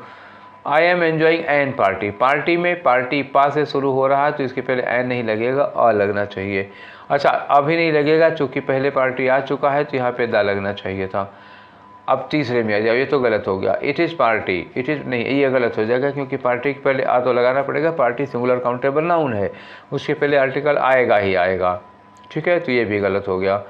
I am enjoying an party, party में पार्टी पा से शुरू हो रहा है तो इसके पहले एन नहीं लगेगा, अ लगना चाहिए। अच्छा अभी नहीं लगेगा चूँकि पहले पार्टी आ चुका है तो यहाँ पे दा लगना चाहिए था। अब तीसरे में आ जाओ, ये तो गलत हो गया। It is party, it is नहीं, ये गलत हो जाएगा क्योंकि पार्टी के पहले आ तो लगाना पड़ेगा, पार्टी सिंगुलर काउंटेबल नाउन है, उसके पहले आर्टिकल आएगा ही आएगा, ठीक है, तो ये भी गलत हो गया।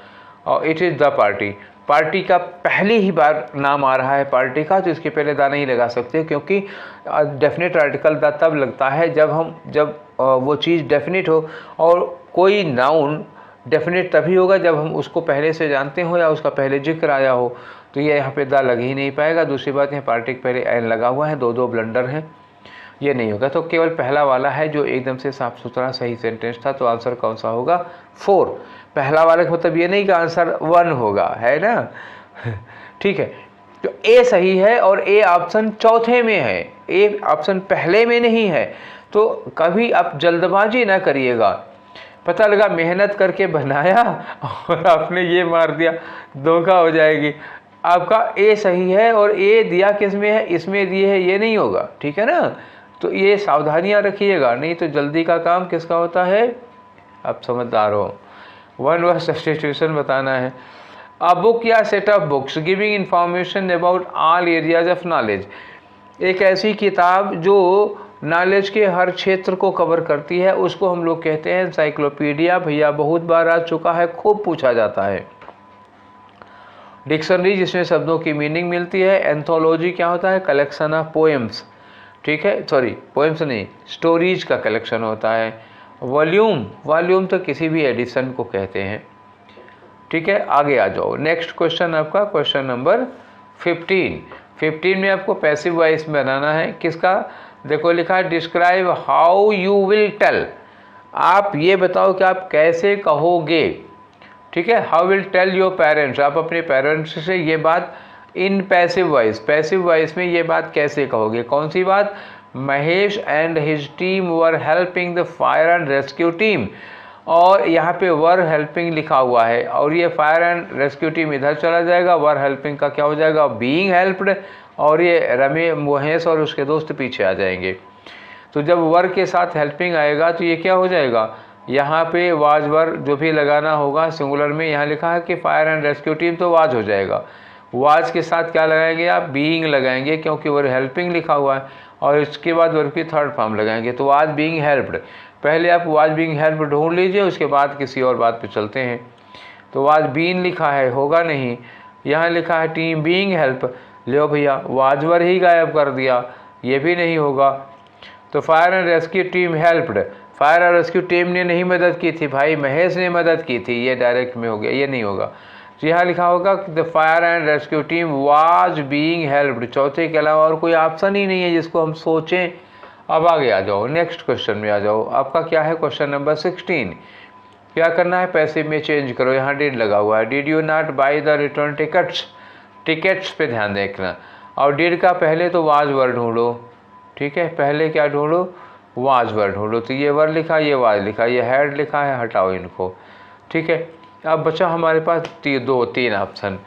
और it is the party, party का पहली ही बार नाम आ रहा है पार्टी का तो इसके पहले दा नहीं लगा सकते क्योंकि डेफिनेट आर्टिकल दा तब लगता है जब वो चीज़ डेफिनेट हो, और कोई नाउन डेफिनेट तभी होगा जब हम उसको पहले से जानते हो या उसका पहले जिक्र आया हो, तो ये यहाँ पे दा लग ही नहीं पाएगा। दूसरी बात यहाँ पार्टी के पहले एन लगा हुआ है, दो ब्लंडर हैं, ये नहीं होगा। तो केवल पहला वाला है जो एकदम से साफ सुथरा सही सेंटेंस था, तो आंसर कौन सा होगा? 4। पहला वाला का मतलब ये नहीं कि आंसर 1 होगा, है ना ठीक है, तो ए सही है और ए ऑप्शन चौथे में है, ए ऑप्शन पहले में नहीं है। तो कभी आप जल्दबाजी ना करिएगा, पता लगा मेहनत करके बनाया और आपने ये मार दिया, धोखा हो जाएगी। आपका ए सही है और ए दिया किस में है? इसमें दिए है, ये नहीं होगा, ठीक है ना। तो ये सावधानियां रखिएगा, नहीं तो जल्दी का काम किसका होता है? आप समझदार हो। 1 वर्ड सब्स्टिट्यूशन बताना है। अ बुक या set of books giving information about all areas of knowledge, एक ऐसी किताब जो नॉलेज के हर क्षेत्र को कवर करती है, उसको हम लोग कहते हैं एनसाइक्लोपीडिया। भैया बहुत बार आ चुका है, खूब पूछा जाता है। डिक्शनरी जिसमें शब्दों की मीनिंग मिलती है। एंथोलॉजी क्या होता है? कलेक्शन ऑफ पोएम्स, ठीक है, सॉरी पोएम्स नहीं, स्टोरीज का कलेक्शन होता है। वॉल्यूम तो किसी भी एडिशन को कहते हैं, ठीक है। आगे आ जाओ, नेक्स्ट क्वेश्चन आपका क्वेश्चन नंबर 15 में आपको पैसिव वॉइस बनाना है। किसका? देखो लिखा है describe how you will tell, आप ये बताओ कि आप कैसे कहोगे, ठीक है। How will tell your parents, आप अपने पेरेंट्स से ये बात इन पैसिव वॉइस में ये बात कैसे कहोगे? कौन सी बात? Mahesh and his team were helping the fire and rescue team, और यहाँ पे वर हेल्पिंग लिखा हुआ है और ये फायर एंड रेस्क्यू टीम इधर चला जाएगा, वर हेल्पिंग का क्या हो जाएगा? बीइंग हेल्प्ड, और ये महेश और उसके दोस्त पीछे आ जाएंगे। तो जब वर के साथ हेल्पिंग आएगा तो ये क्या हो जाएगा? यहाँ पे वाज वर जो भी लगाना होगा सिंगुलर में, यहाँ लिखा है कि फायर एंड रेस्क्यू टीम, तो वाज हो जाएगा। वाज के साथ क्या लगाएंगे आप? बीइंग लगाएंगे क्योंकि वर हेल्पिंग लिखा हुआ है, और इसके बाद वर्ब की थर्ड फॉर्म लगाएंगे, तो वाज बीइंग हेल्प्ड। पहले आप वाज बीइंग हेल्प्ड ढूंढ लीजिए, उसके बाद किसी और बात पे चलते हैं। तो वाज बीइंग लिखा है, होगा नहीं। यहाँ लिखा है टीम बीइंग हेल्प, लो भैया वाज वर ही गायब कर दिया, ये भी नहीं होगा। तो fire and rescue team helped, fire और रेस्क्यू टीम ने नहीं मदद की थी भाई, महेश ने मदद की थी, ये डायरेक्ट में हो गया, ये नहीं होगा। तो यहाँ लिखा होगा the fire and rescue team was being helped, चौथे के अलावा और कोई ऑप्शन ही नहीं है जिसको हम सोचें। अब आगे आ जाओ, नेक्स्ट क्वेश्चन में आ जाओ। आपका क्या है? Question number 16। क्या करना है? पैसिव में चेंज करो, यहाँ डिड लगा हुआ है। Did you not by the return tickets पे ध्यान देखना, और डिड का पहले तो वाज वर्ड ढूंढो, ठीक है, पहले क्या ढूंढो? वाज वर्ड ढूंढो। तो ये वर्ड लिखा, ये वाज लिखा, ये हैड लिखा है, हटाओ इनको, ठीक है। अब बचा हमारे पास 3 ऑप्शन।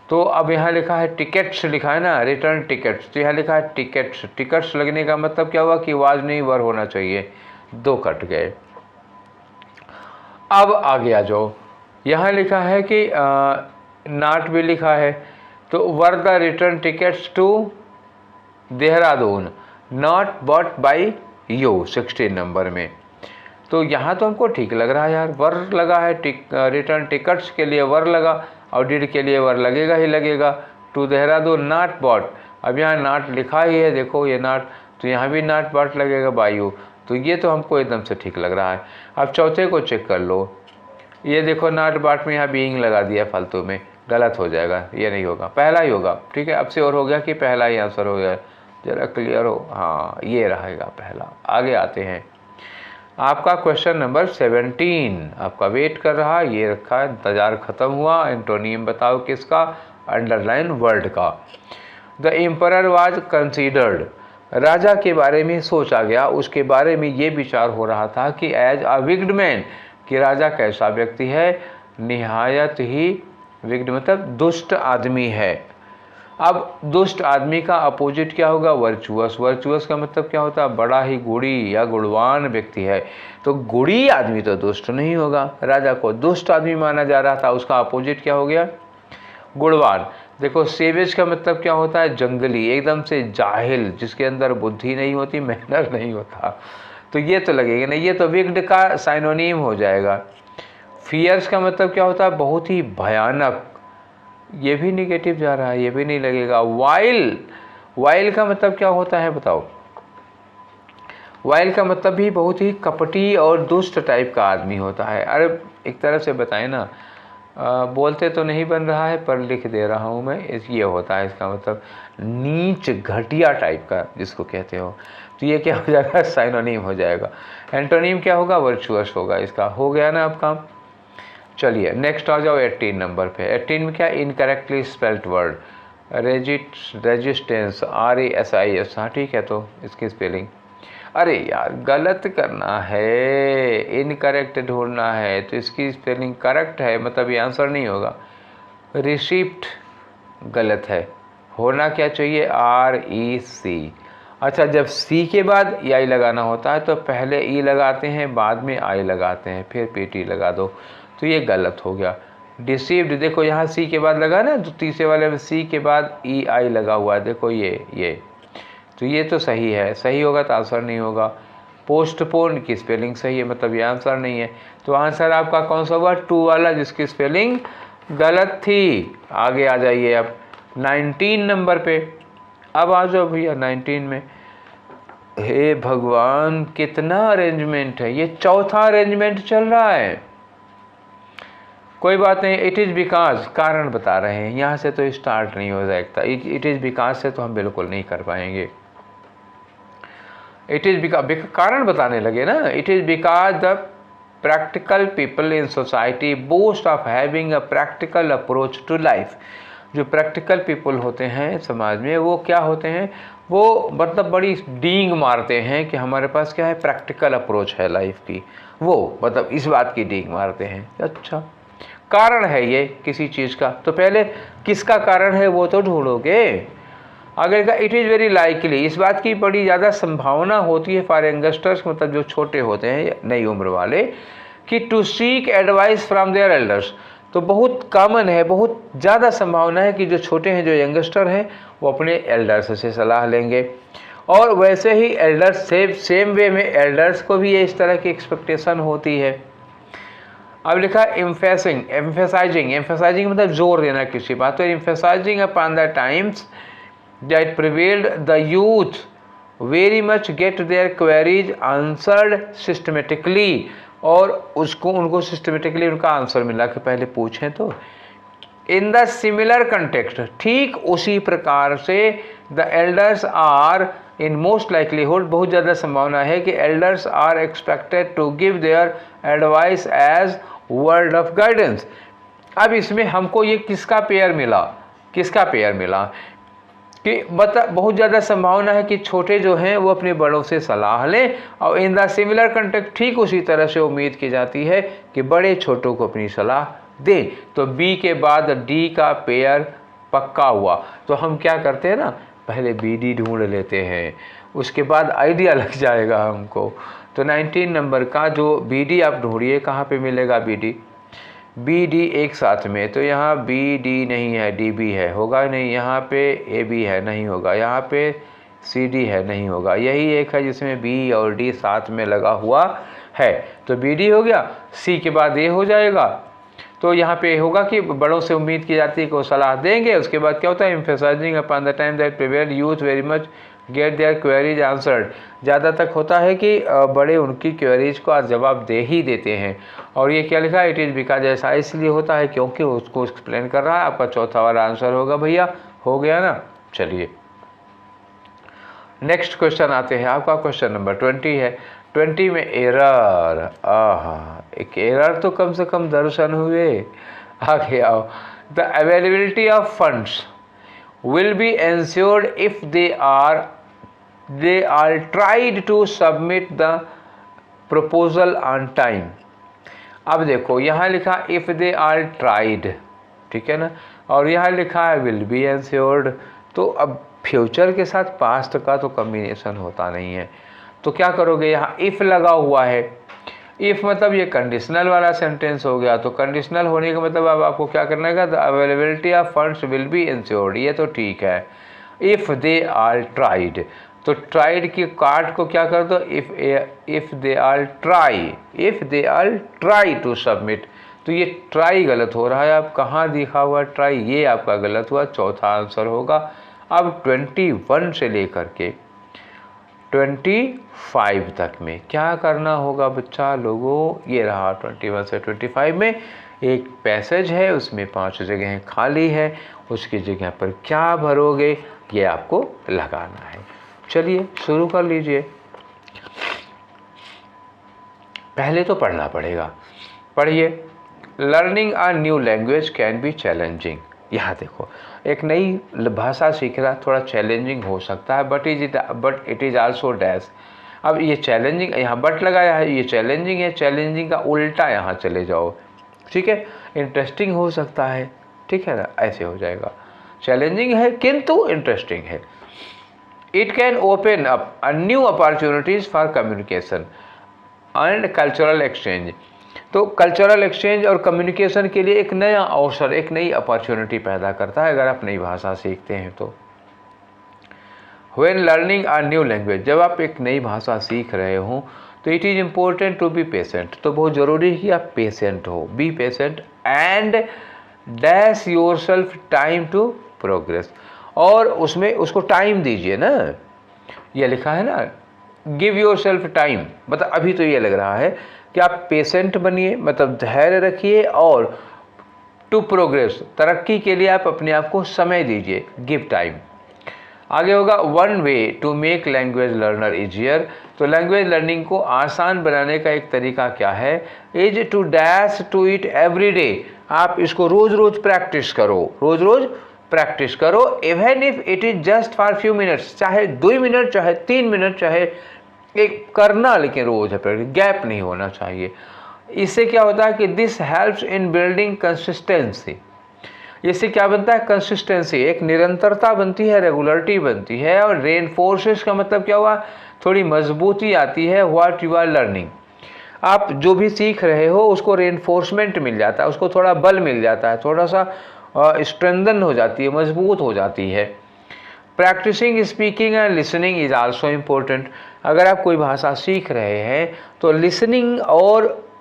तो अब यहाँ लिखा है टिकट्स लिखा है ना, रिटर्न टिकट्स, तो यहाँ लिखा है टिकट्स लगने का मतलब क्या हुआ कि वाज नहीं वर होना चाहिए, 2 कट गए। अब आगे आ जाओ, यहाँ लिखा है कि नॉट भी लिखा है, तो were the return tickets to Dehradun not bought by you 16 number में। तो यहाँ तो हमको ठीक लग रहा है यार, वर लगा है, रिटर्न टिकट्स के लिए वर लगा और डिड के लिए वर लगेगा ही लगेगा। टू देहरादून नॉट बॉट, अब यहाँ नॉट लिखा ही है, देखो ये नॉट, तो यहाँ भी नॉट बॉट लगेगा बाई यू, तो ये तो हमको एकदम से ठीक लग रहा है। अब चौथे को चेक कर लो, ये देखो नॉट बॉट में यहाँ बीइंग लगा दिया फालतू में, गलत हो जाएगा, ये नहीं होगा, पहला ही होगा, ठीक है। अब से और हो गया कि पहला ही आंसर हो गया, जरा क्लियर हो, हाँ ये रहेगा पहला। आगे आते हैं, आपका क्वेश्चन नंबर 17 आपका वेट कर रहा है, ये रखा है, इंतजार खत्म हुआ। एंटोनियम बताओ किसका? अंडरलाइन वर्ड का। द एम्परर वाज कंसीडर्ड, राजा के बारे में सोचा गया, उसके बारे में ये विचार हो रहा था कि एज अ विक्ड मैन, कि राजा कैसा व्यक्ति है? निहायत ही विक्ड मतलब दुष्ट आदमी है, अब दुष्ट आदमी का अपोजिट क्या होगा? वर्चुअस। वर्चुअस का मतलब क्या होता है? बड़ा ही गुणी या गुणवान व्यक्ति है। तो गुणी आदमी तो दुष्ट नहीं होगा। राजा को दुष्ट आदमी माना जा रहा था, उसका अपोजिट क्या हो गया? गुणवान। देखो सेवेज का मतलब क्या होता है? जंगली, एकदम से जाहिल, जिसके अंदर बुद्धि नहीं होती, मैनर नहीं होता। तो ये तो लगेगा नहीं, ये तो विग्ड का साइनोनिम हो जाएगा। फियर्स का मतलब क्या होता है? बहुत ही भयानक, ये भी निगेटिव जा रहा है, ये भी नहीं लगेगा। वाइल, वाइल का मतलब क्या होता है बताओ? वाइल का मतलब भी बहुत ही कपटी और दुष्ट टाइप का आदमी होता है। अरे एक तरह से बताएं ना, बोलते तो नहीं बन रहा है पर लिख दे रहा हूँ मैं, ये होता है इसका मतलब नीच घटिया टाइप का जिसको कहते हो। तो ये क्या हो जाएगा? साइनोनिम हो जाएगा। एंटोनिम क्या होगा? वर्चुअस होगा। इसका हो गया ना अब काम। चलिए नेक्स्ट आ जाओ 18 नंबर पे। 18 में क्या? Incorrectly spelled word, resistance, RESIS। हाँ ठीक है, तो इसकी स्पेलिंग, अरे यार गलत करना है, इनकरेक्ट ढूंढना है, तो इसकी स्पेलिंग करेक्ट है, मतलब ये आंसर नहीं होगा। रिसिप्ट गलत है, होना क्या चाहिए? REC। अच्छा, जब C के बाद EI लगाना होता है तो पहले E लगाते हैं, बाद में I लगाते हैं, फिर PT लगा दो, तो ये गलत हो गया। डिसीव्ड, देखो यहाँ C के बाद लगा ना, तो तीसरे वाले में C के बाद EI लगा हुआ है, देखो ये तो ये तो सही है, सही होगा तो आंसर नहीं होगा। पोस्टपोन की स्पेलिंग सही है, मतलब ये आंसर नहीं है। तो आंसर आपका कौन सा हुआ? 2 वाला, जिसकी स्पेलिंग गलत थी। आगे आ जाइए अब 19 नंबर पे। अब आ जाओ भैया 19 में। हे भगवान, कितना अरेंजमेंट है, ये चौथा अरेंजमेंट चल रहा है। कोई बात नहीं, इट इज़ बिकॉज, कारण बता रहे हैं, यहाँ से तो स्टार्ट नहीं हो सकता। इट इज़ बिकॉज से तो हम बिल्कुल नहीं कर पाएंगे। इट इज़ बिकॉज, कारण बताने लगे ना। It is because the practical people in society boast of having a practical approach to life. जो प्रैक्टिकल पीपल होते हैं समाज में, वो क्या होते हैं? वो मतलब बड़ी डींग मारते हैं कि हमारे पास क्या है? प्रैक्टिकल अप्रोच है लाइफ की। वो मतलब इस बात की डींग मारते हैं। अच्छा, कारण है ये किसी चीज़ का, तो पहले किसका कारण है वो तो ढूंढोगे। अगर का इट इज़ वेरी लाइकली, इस बात की बड़ी ज़्यादा संभावना होती है फॉर यंगस्टर्स, मतलब जो छोटे होते हैं नई उम्र वाले, कि to seek advice from their elders. तो बहुत कॉमन है, बहुत ज़्यादा संभावना है कि जो छोटे हैं, जो यंगस्टर हैं, वो अपने एल्डर्स से सलाह लेंगे। और वैसे ही एल्डर्स से सेम वे में एल्डर्स को भी ये इस तरह की एक्सपेक्टेशन होती है। अब लिखा एम्फेसिंग, एम्फेसाइजिंग मतलब जोर देना किसी बात, तो emphasizing upon the times that prevailed, the youth very much get their queries answered systematically, और उनको सिस्टमेटिकली उनका आंसर मिला कि पहले पूछें तो। इन द सिमिलर कंटेक्स्ट, ठीक उसी प्रकार से the elders are in most likelihood, बहुत ज़्यादा संभावना है कि elders are expected to give their advice as word of guidance. अब इसमें हमको ये किसका पेयर मिला? किसका पेयर मिला कि बहुत ज़्यादा संभावना है कि छोटे जो हैं वो अपने बड़ों से सलाह लें, और इन द सिमिलर कंटेक्स्ट ठीक उसी तरह से उम्मीद की जाती है कि बड़े छोटों को अपनी सलाह दें। तो बी के बाद डी का पेयर पक्का हुआ। तो हम क्या करते हैं ना, पहले BD ढूंढ लेते हैं, उसके बाद आइडिया लग जाएगा हमको। तो 19 नंबर का जो BD आप ढूंढिए, कहाँ पे मिलेगा BD एक साथ में, तो यहाँ BD नहीं है, DB है, होगा नहीं। यहाँ पे AB है, नहीं होगा। यहाँ पे CD है, नहीं होगा। यही एक है जिसमें B और D साथ में लगा हुआ है, तो BD हो गया। C के बाद A हो जाएगा, तो यहाँ पे होगा कि बड़ों से उम्मीद की जाती है कि वो सलाह देंगे। उसके बाद क्या होता है? Emphasising upon the time that prevail youth very much get their queries answered. ज़्यादा तक होता है कि बड़े उनकी क्वेरीज को आज जवाब दे ही देते हैं। और ये क्या लिखा है? इट इज़ बिकॉज, ऐसा इसलिए होता है क्योंकि उसको एक्सप्लेन कर रहा है। आपका चौथा वाला आंसर होगा भैया, हो गया ना। चलिए नेक्स्ट क्वेश्चन आते हैं। आपका क्वेश्चन नंबर 20 है। 20 में एरर, एक एरर तो कम से कम दर्शन हुए। आगे आओ। The availability of funds will be ensured if they are tried to submit the proposal on time। अब देखो यहाँ लिखा if they are tried, ठीक है ना, और यहाँ लिखा है will be ensured। तो अब फ्यूचर के साथ पास्ट का तो कम्बिनेशन होता नहीं है, तो क्या करोगे, यहाँ इफ़ लगा हुआ है। इफ़ मतलब ये कंडीशनल वाला सेंटेंस हो गया, तो कंडीशनल होने का मतलब अब आपको क्या करना है, the availability of funds will be ensured, ये तो ठीक है। इफ़ दे आर ट्राइड, तो ट्राइड की कार्ड को क्या कर दो, if they are try to submit, तो ये ट्राई गलत हो रहा है। अब कहाँ दिखा हुआ ट्राई, ये आपका गलत हुआ, चौथा आंसर होगा। अब 21 से लेकर के 25 तक में क्या करना होगा बच्चा लोगों, ये रहा 21 से 25 में एक पैसेज है, उसमें 5 जगहें खाली है, उसकी जगह पर क्या भरोगे ये आपको लगाना है। चलिए शुरू कर लीजिए। पहले तो पढ़ना पड़ेगा, पढ़िए। Learning a new language can be challenging. यहाँ देखो, एक नई भाषा सीखना थोड़ा चैलेंजिंग हो सकता है, but it is also dash. अब ये चैलेंजिंग, यहाँ बट लगाया है, ये चैलेंजिंग है, चैलेंजिंग का उल्टा यहाँ चले जाओ, ठीक है। इंटरेस्टिंग हो सकता है, ठीक है ना, ऐसे हो जाएगा। चैलेंजिंग है किंतु इंटरेस्टिंग है। It can open up a new opportunities for communication and cultural exchange. तो कल्चरल एक्सचेंज और कम्युनिकेशन के लिए एक नया अवसर, एक नई अपॉर्चुनिटी पैदा करता है अगर आप नई भाषा सीखते हैं तो। When learning a new language, जब आप एक नई भाषा सीख रहे हो तो it is important to be patient, तो बहुत ज़रूरी है कि आप पेशेंट हो, be patient and dash yourself time to progress, और उसमें उसको टाइम दीजिए ना, ये लिखा है ना, गिव योर सेल्फ टाइम, मतलब अभी तो ये लग रहा है कि आप पेशेंट बनिए, मतलब धैर्य रखिए, और टू प्रोग्रेस, तरक्की के लिए आप अपने आप को समय दीजिए, गिव टाइम। आगे होगा one way to make language learner easier, तो लैंग्वेज लर्निंग को आसान बनाने का एक तरीका क्या है, is to dash to it every day, आप इसको रोज़ रोज़ प्रैक्टिस करो, रोज़ रोज़ प्रैक्टिस करो, even if it is just for few minutes, चाहे 2 मिनट, चाहे 3 मिनट, चाहे एक करना, लेकिन रोज है प्रैक्टिस, गैप नहीं होना चाहिए। इससे क्या होता है कि this helps in building consistency, इससे क्या बनता है, कंसिस्टेंसी, एक निरंतरता बनती है, रेगुलरिटी बनती है, और रेनफोर्सेस का मतलब क्या हुआ, थोड़ी मजबूती आती है, व्हाट यू आर लर्निंग, आप जो भी सीख रहे हो उसको रेनफोर्समेंट मिल जाता है, उसको थोड़ा बल मिल जाता है, थोड़ा सा स्ट्रेंथन हो जाती है, मजबूत हो जाती है। Practising speaking and listening is also important, अगर आप कोई भाषा सीख रहे हैं तो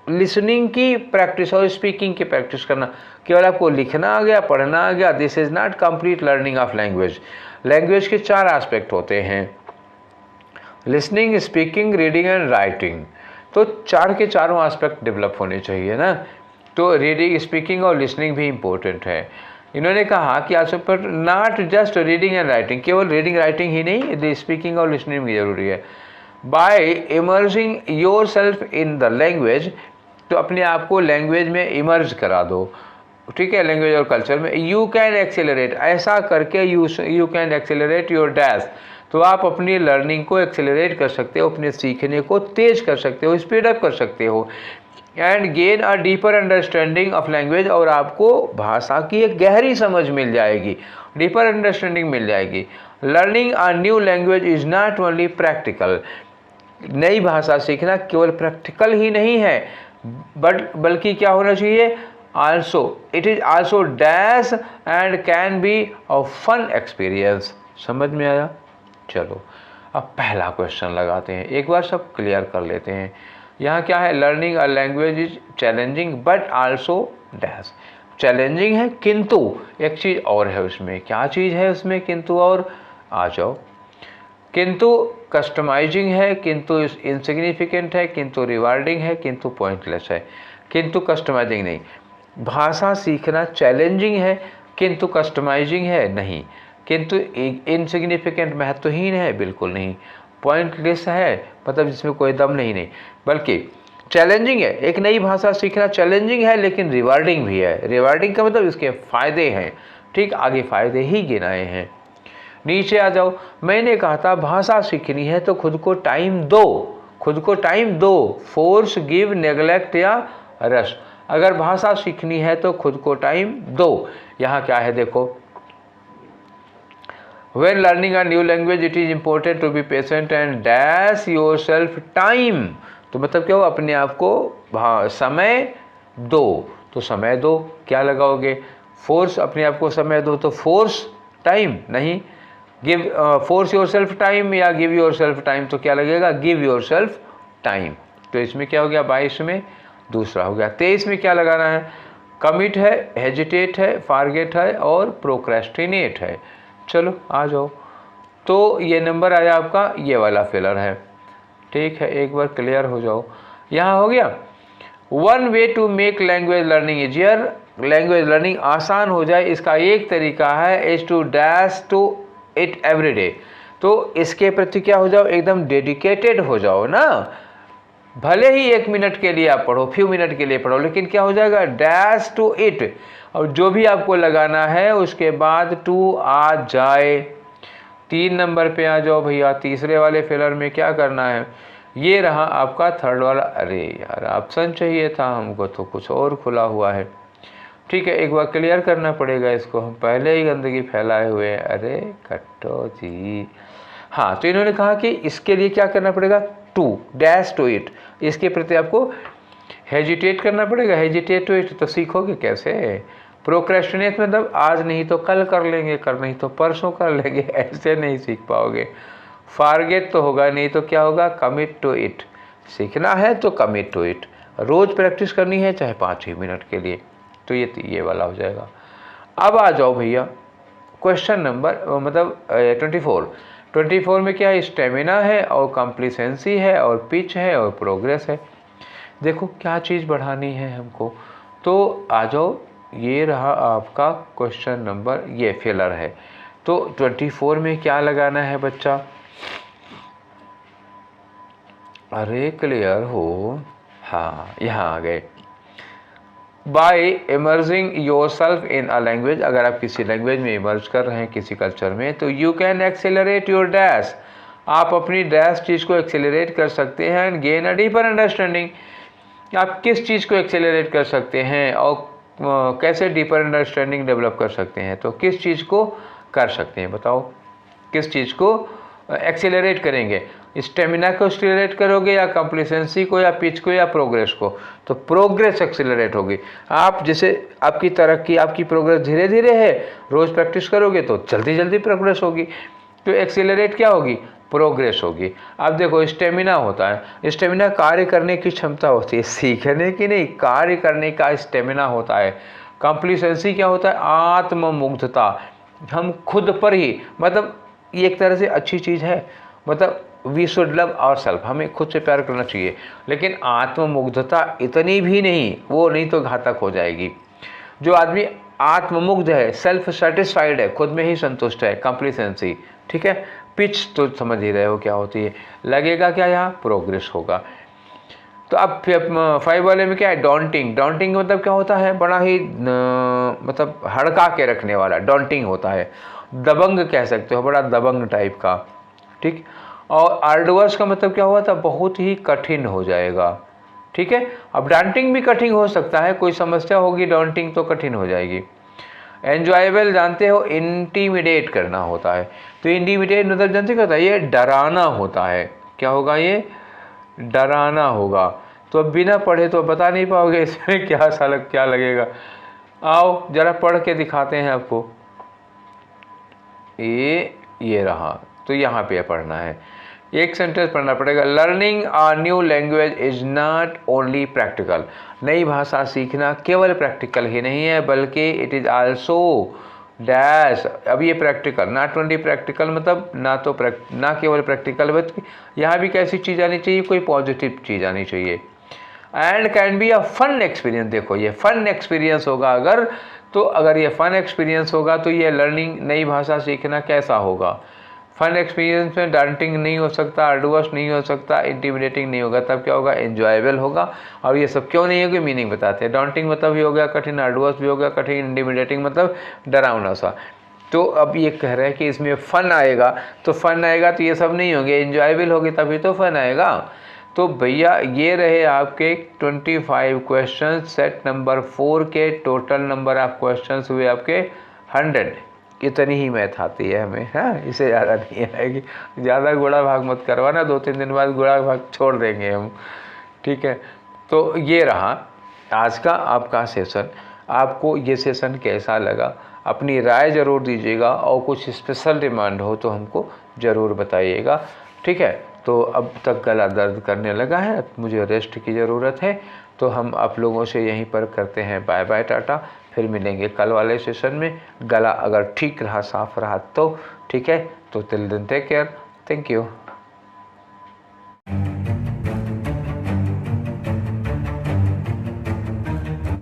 लिसनिंग की प्रैक्टिस और स्पीकिंग की प्रैक्टिस करना, केवल आपको लिखना आ गया, पढ़ना आ गया, this is not complete learning of language. Language के 4 एस्पेक्ट होते हैं, listening, speaking, reading and writing, तो 4 के चारों एस्पेक्ट डेवलप होने चाहिए ना, तो रीडिंग, स्पीकिंग और लिसनिंग भी इम्पोर्टेंट है। इन्होंने कहा कि आज पर not just reading and writing, केवल रीडिंग राइटिंग ही नहीं, स्पीकिंग और लिसनिंग भी जरूरी है। By emerging yourself in the language, तो अपने आप को लैंग्वेज में इमर्ज करा दो, ठीक है, लैंग्वेज और कल्चर में। यू कैन एक्सेलरेट, ऐसा करके you can accelerate your dash, तो आप अपनी लर्निंग को एक्सेलरेट कर सकते हो, अपने सीखने को तेज कर सकते हो, स्पीड अप कर सकते हो, and gain a deeper understanding of language, और आपको भाषा की एक गहरी समझ मिल जाएगी, डीपर अंडरस्टैंडिंग मिल जाएगी। Learning a new language is not only practical, नई भाषा सीखना केवल प्रैक्टिकल ही नहीं है, बल्कि क्या होना चाहिए, it is also dash and can be a fun experience. समझ में आया? चलो अब पहला क्वेश्चन लगाते हैं, एक बार सब क्लियर कर लेते हैं। यहाँ क्या है, learning a language is challenging but also dash, challenging है किंतु एक चीज़ और है उसमें, क्या चीज़ है उसमें किंतु और, आ जाओ, किंतु कस्टमाइजिंग है, किंतु इनसिग्निफिकेंट है, किंतु रिवार्डिंग है, किंतु पॉइंटलेस है। किंतु कस्टमाइजिंग नहीं, भाषा सीखना चैलेंजिंग है किंतु कस्टमाइजिंग है नहीं, किंतु इनसिग्निफिकेंट महत्वहीन है बिल्कुल नहीं, पॉइंटलेस है मतलब जिसमें कोई दम नहीं, बल्कि चैलेंजिंग है। एक नई भाषा सीखना चैलेंजिंग है लेकिन रिवार्डिंग भी है, रिवार्डिंग का मतलब इसके फ़ायदे हैं, ठीक, आगे फ़ायदे ही गिनाए हैं। नीचे आ जाओ, मैंने कहा था भाषा सीखनी है तो खुद को टाइम दो, खुद को टाइम दो, फोर्स, गिव, नेग्लेक्ट या रश, अगर भाषा सीखनी है तो खुद को टाइम दो। यहाँ क्या है देखो, when learning a new language it is important to be patient and dash yourself time. तो मतलब क्या हो, अपने आप को समय दो, तो समय दो क्या लगाओगे, फोर्स, अपने आप को समय दो तो फोर्स टाइम नहीं, give force your self time या गिव योर सेल्फ टाइम, तो क्या लगेगा, गिव योर सेल्फ टाइम। तो इसमें क्या हो गया, 22 में दूसरा हो गया। 23 में क्या लगाना है, कमिट है, हेजिटेट है, फारगेट है और प्रोक्रेस्टिनेट है। चलो आ जाओ, तो ये नंबर आया आपका, ये वाला फिलर है। ठीक है, एक बार क्लियर हो जाओ, यहाँ हो गया। One way to make language learning easier, language learning आसान हो जाए, इसका एक तरीका है is to dash to it every day. तो इसके प्रति क्या हो जाओ, एकदम डेडिकेटेड हो जाओ ना। भले ही 1 मिनट के लिए आप पढ़ो, फ्यू मिनट के लिए पढ़ो, लेकिन क्या हो जाएगा, डैश टू इट, और जो भी आपको लगाना है उसके बाद टू आ जाए। 3 नंबर पे आ जाओ भैया, तीसरे वाले फिलर में क्या करना है, ये रहा आपका थर्ड वाला। अरे यार ऑप्शन चाहिए था हमको, तो कुछ और खुला हुआ है। ठीक है, एक बार क्लियर करना पड़ेगा इसको, हम पहले ही गंदगी फैलाए हुए हैं। अरे कट्टो जी, हाँ, तो इन्होंने कहा कि इसके लिए क्या करना पड़ेगा, टू डैश टू इट, इसके प्रति आपको हेजिटेट करना पड़ेगा। हेजिटेट टू इट तो सीखोगे कैसे, प्रोक्रेस्टिनेट मतलब आज नहीं तो कल कर लेंगे, कर नहीं तो परसों कर लेंगे, ऐसे नहीं सीख पाओगे। फारगेट तो होगा नहीं, तो क्या होगा, कमिट टू इट, सीखना है तो कमिट टू इट, रोज़ प्रैक्टिस करनी है चाहे 5 ही मिनट के लिए, तो ये वाला हो जाएगा। अब आ जाओ भैया क्वेश्चन नंबर मतलब 24 में क्या है, स्टेमिना है और कॉम्प्लिसेंसी है और पिच है और प्रोग्रेस है। देखो क्या चीज़ बढ़ानी है हमको, तो आ जाओ, ये रहा आपका क्वेश्चन नंबर, ये फिलर है। तो 24 में क्या लगाना है बच्चा, अरे क्लियर हो, हाँ यहाँ आ गए। By emerging yourself in a language, अगर आप किसी लैंग्वेज में इमर्ज कर रहे हैं, किसी कल्चर में, तो you can accelerate your dash, आप अपनी डैश चीज़ को एक्सेलरेट कर सकते हैं and gain a deeper understanding. आप किस चीज़ को एक्सेलरेट कर सकते हैं और कैसे डीपर अंडरस्टैंडिंग डेवलप कर सकते हैं, तो किस चीज़ को कर सकते हैं बताओ, किस चीज़ को एक्सेलरेट करेंगे, स्टेमिना को एक्सेलरेट करोगे या कॉम्प्लिसेंसी को या पिच को या प्रोग्रेस को, तो प्रोग्रेस एक्सेलरेट होगी। आप जैसे आपकी तरक्की, आपकी प्रोग्रेस धीरे धीरे है, रोज़ प्रैक्टिस करोगे तो जल्दी जल्दी प्रोग्रेस होगी, तो एक्सेलरेट क्या होगी, प्रोग्रेस होगी। अब देखो स्टेमिना होता है, स्टेमिना कार्य करने की क्षमता होती है, सीखने की नहीं, कार्य करने का स्टेमिना होता है। कॉम्प्लिसेंसी क्या होता है, आत्ममुग्धता, हम खुद पर ही, मतलब ये एक तरह से अच्छी चीज़ है, मतलब we should love ourself, हमें खुद से प्यार करना चाहिए, लेकिन आत्ममुग्धता इतनी भी नहीं, वो नहीं तो घातक हो जाएगी। जो आदमी आत्ममुग्ध है, सेल्फ सेटिस्फाइड है, खुद में ही संतुष्ट है, कॉम्प्लिसेंसी, ठीक है। पिच तो समझ ही रहे हो क्या होती है, लगेगा क्या, यहाँ प्रोग्रेस होगा। तो अब 5 वाले में क्या है, डॉन्टिंग, डॉन्टिंग मतलब क्या होता है, बड़ा ही मतलब हड़का के रखने वाला, डॉन्टिंग होता है, दबंग कह सकते हो, बड़ा दबंग टाइप का, ठीक। और आर्डवर्स का मतलब क्या हुआ था, बहुत ही कठिन हो जाएगा, ठीक है। अब डॉन्टिंग भी कठिन हो सकता है, कोई समस्या होगी, डॉन्टिंग तो कठिन हो जाएगी। एन्जॉयबल जानते हो, इंटीमिडेट करना होता है, तो इंटीमिडेट मतलब जानते क्या होता है, ये डराना होता है, क्या होगा, ये डराना होगा। तो अब बिना पढ़े तो बता नहीं पाओगे इसमें क्या लगेगा। आओ जरा पढ़ के दिखाते हैं आपको, ये रहा, तो यहाँ पे पढ़ना है, एक सेंटेंस पढ़ना पड़ेगा। Learning a new language is not only practical, नई भाषा सीखना केवल प्रैक्टिकल ही नहीं है, बल्कि इट इज़ आल्सो डैश, अब ये प्रैक्टिकल, नॉट ओनली प्रैक्टिकल मतलब ना केवल प्रैक्टिकल, बल्कि यहाँ भी कैसी चीज़ आनी चाहिए, कोई पॉजिटिव चीज़ आनी चाहिए। And can be a fun experience, देखो ये फन एक्सपीरियंस होगा अगर, तो अगर ये फन एक्सपीरियंस होगा तो ये लर्निंग, नई भाषा सीखना कैसा होगा। फन एक्सपीरियंस में डांटिंग नहीं हो सकता, आर्डुअस नहीं हो सकता, इंटिमिडेटिंग नहीं होगा, तब क्या होगा, एंजॉयबल होगा। और ये सब क्यों नहीं होगी, मीनिंग बताते हैं। डांटिंग मतलब भी हो गया कठिन, आर्डुअस भी हो गया कठिन, इंटिमिडेटिंग मतलब डरावना सा। तो अब ये कह रहे हैं कि इसमें फ़न आएगा, तो फ़न आएगा तो ये सब नहीं होंगे, एंजॉयबल होगी तभी तो फ़न आएगा। तो भैया ये रहे आपके 25 क्वेश्चन, सेट नंबर 4 के टोटल नंबर ऑफ क्वेश्चंस हुए आपके 100। इतनी ही मैथ आती है हमें, हाँ, इससे ज़्यादा नहीं आएगी। ज़्यादा गुणा भाग मत करवाना, 2-3 दिन बाद गुणा भाग छोड़ देंगे हम, ठीक है। तो ये रहा आज का आपका सेशन। आपको ये सेशन कैसा लगा, अपनी राय ज़रूर दीजिएगा, और कुछ स्पेशल डिमांड हो तो हमको ज़रूर बताइएगा, ठीक है। तो अब तक गला दर्द करने लगा है, मुझे रेस्ट की ज़रूरत है, तो हम आप लोगों से यहीं पर करते हैं बाय बाय, टाटा। फिर मिलेंगे कल वाले सेशन में। गला अगर ठीक रहा, साफ रहा तो ठीक है। तो till then take care, thank you.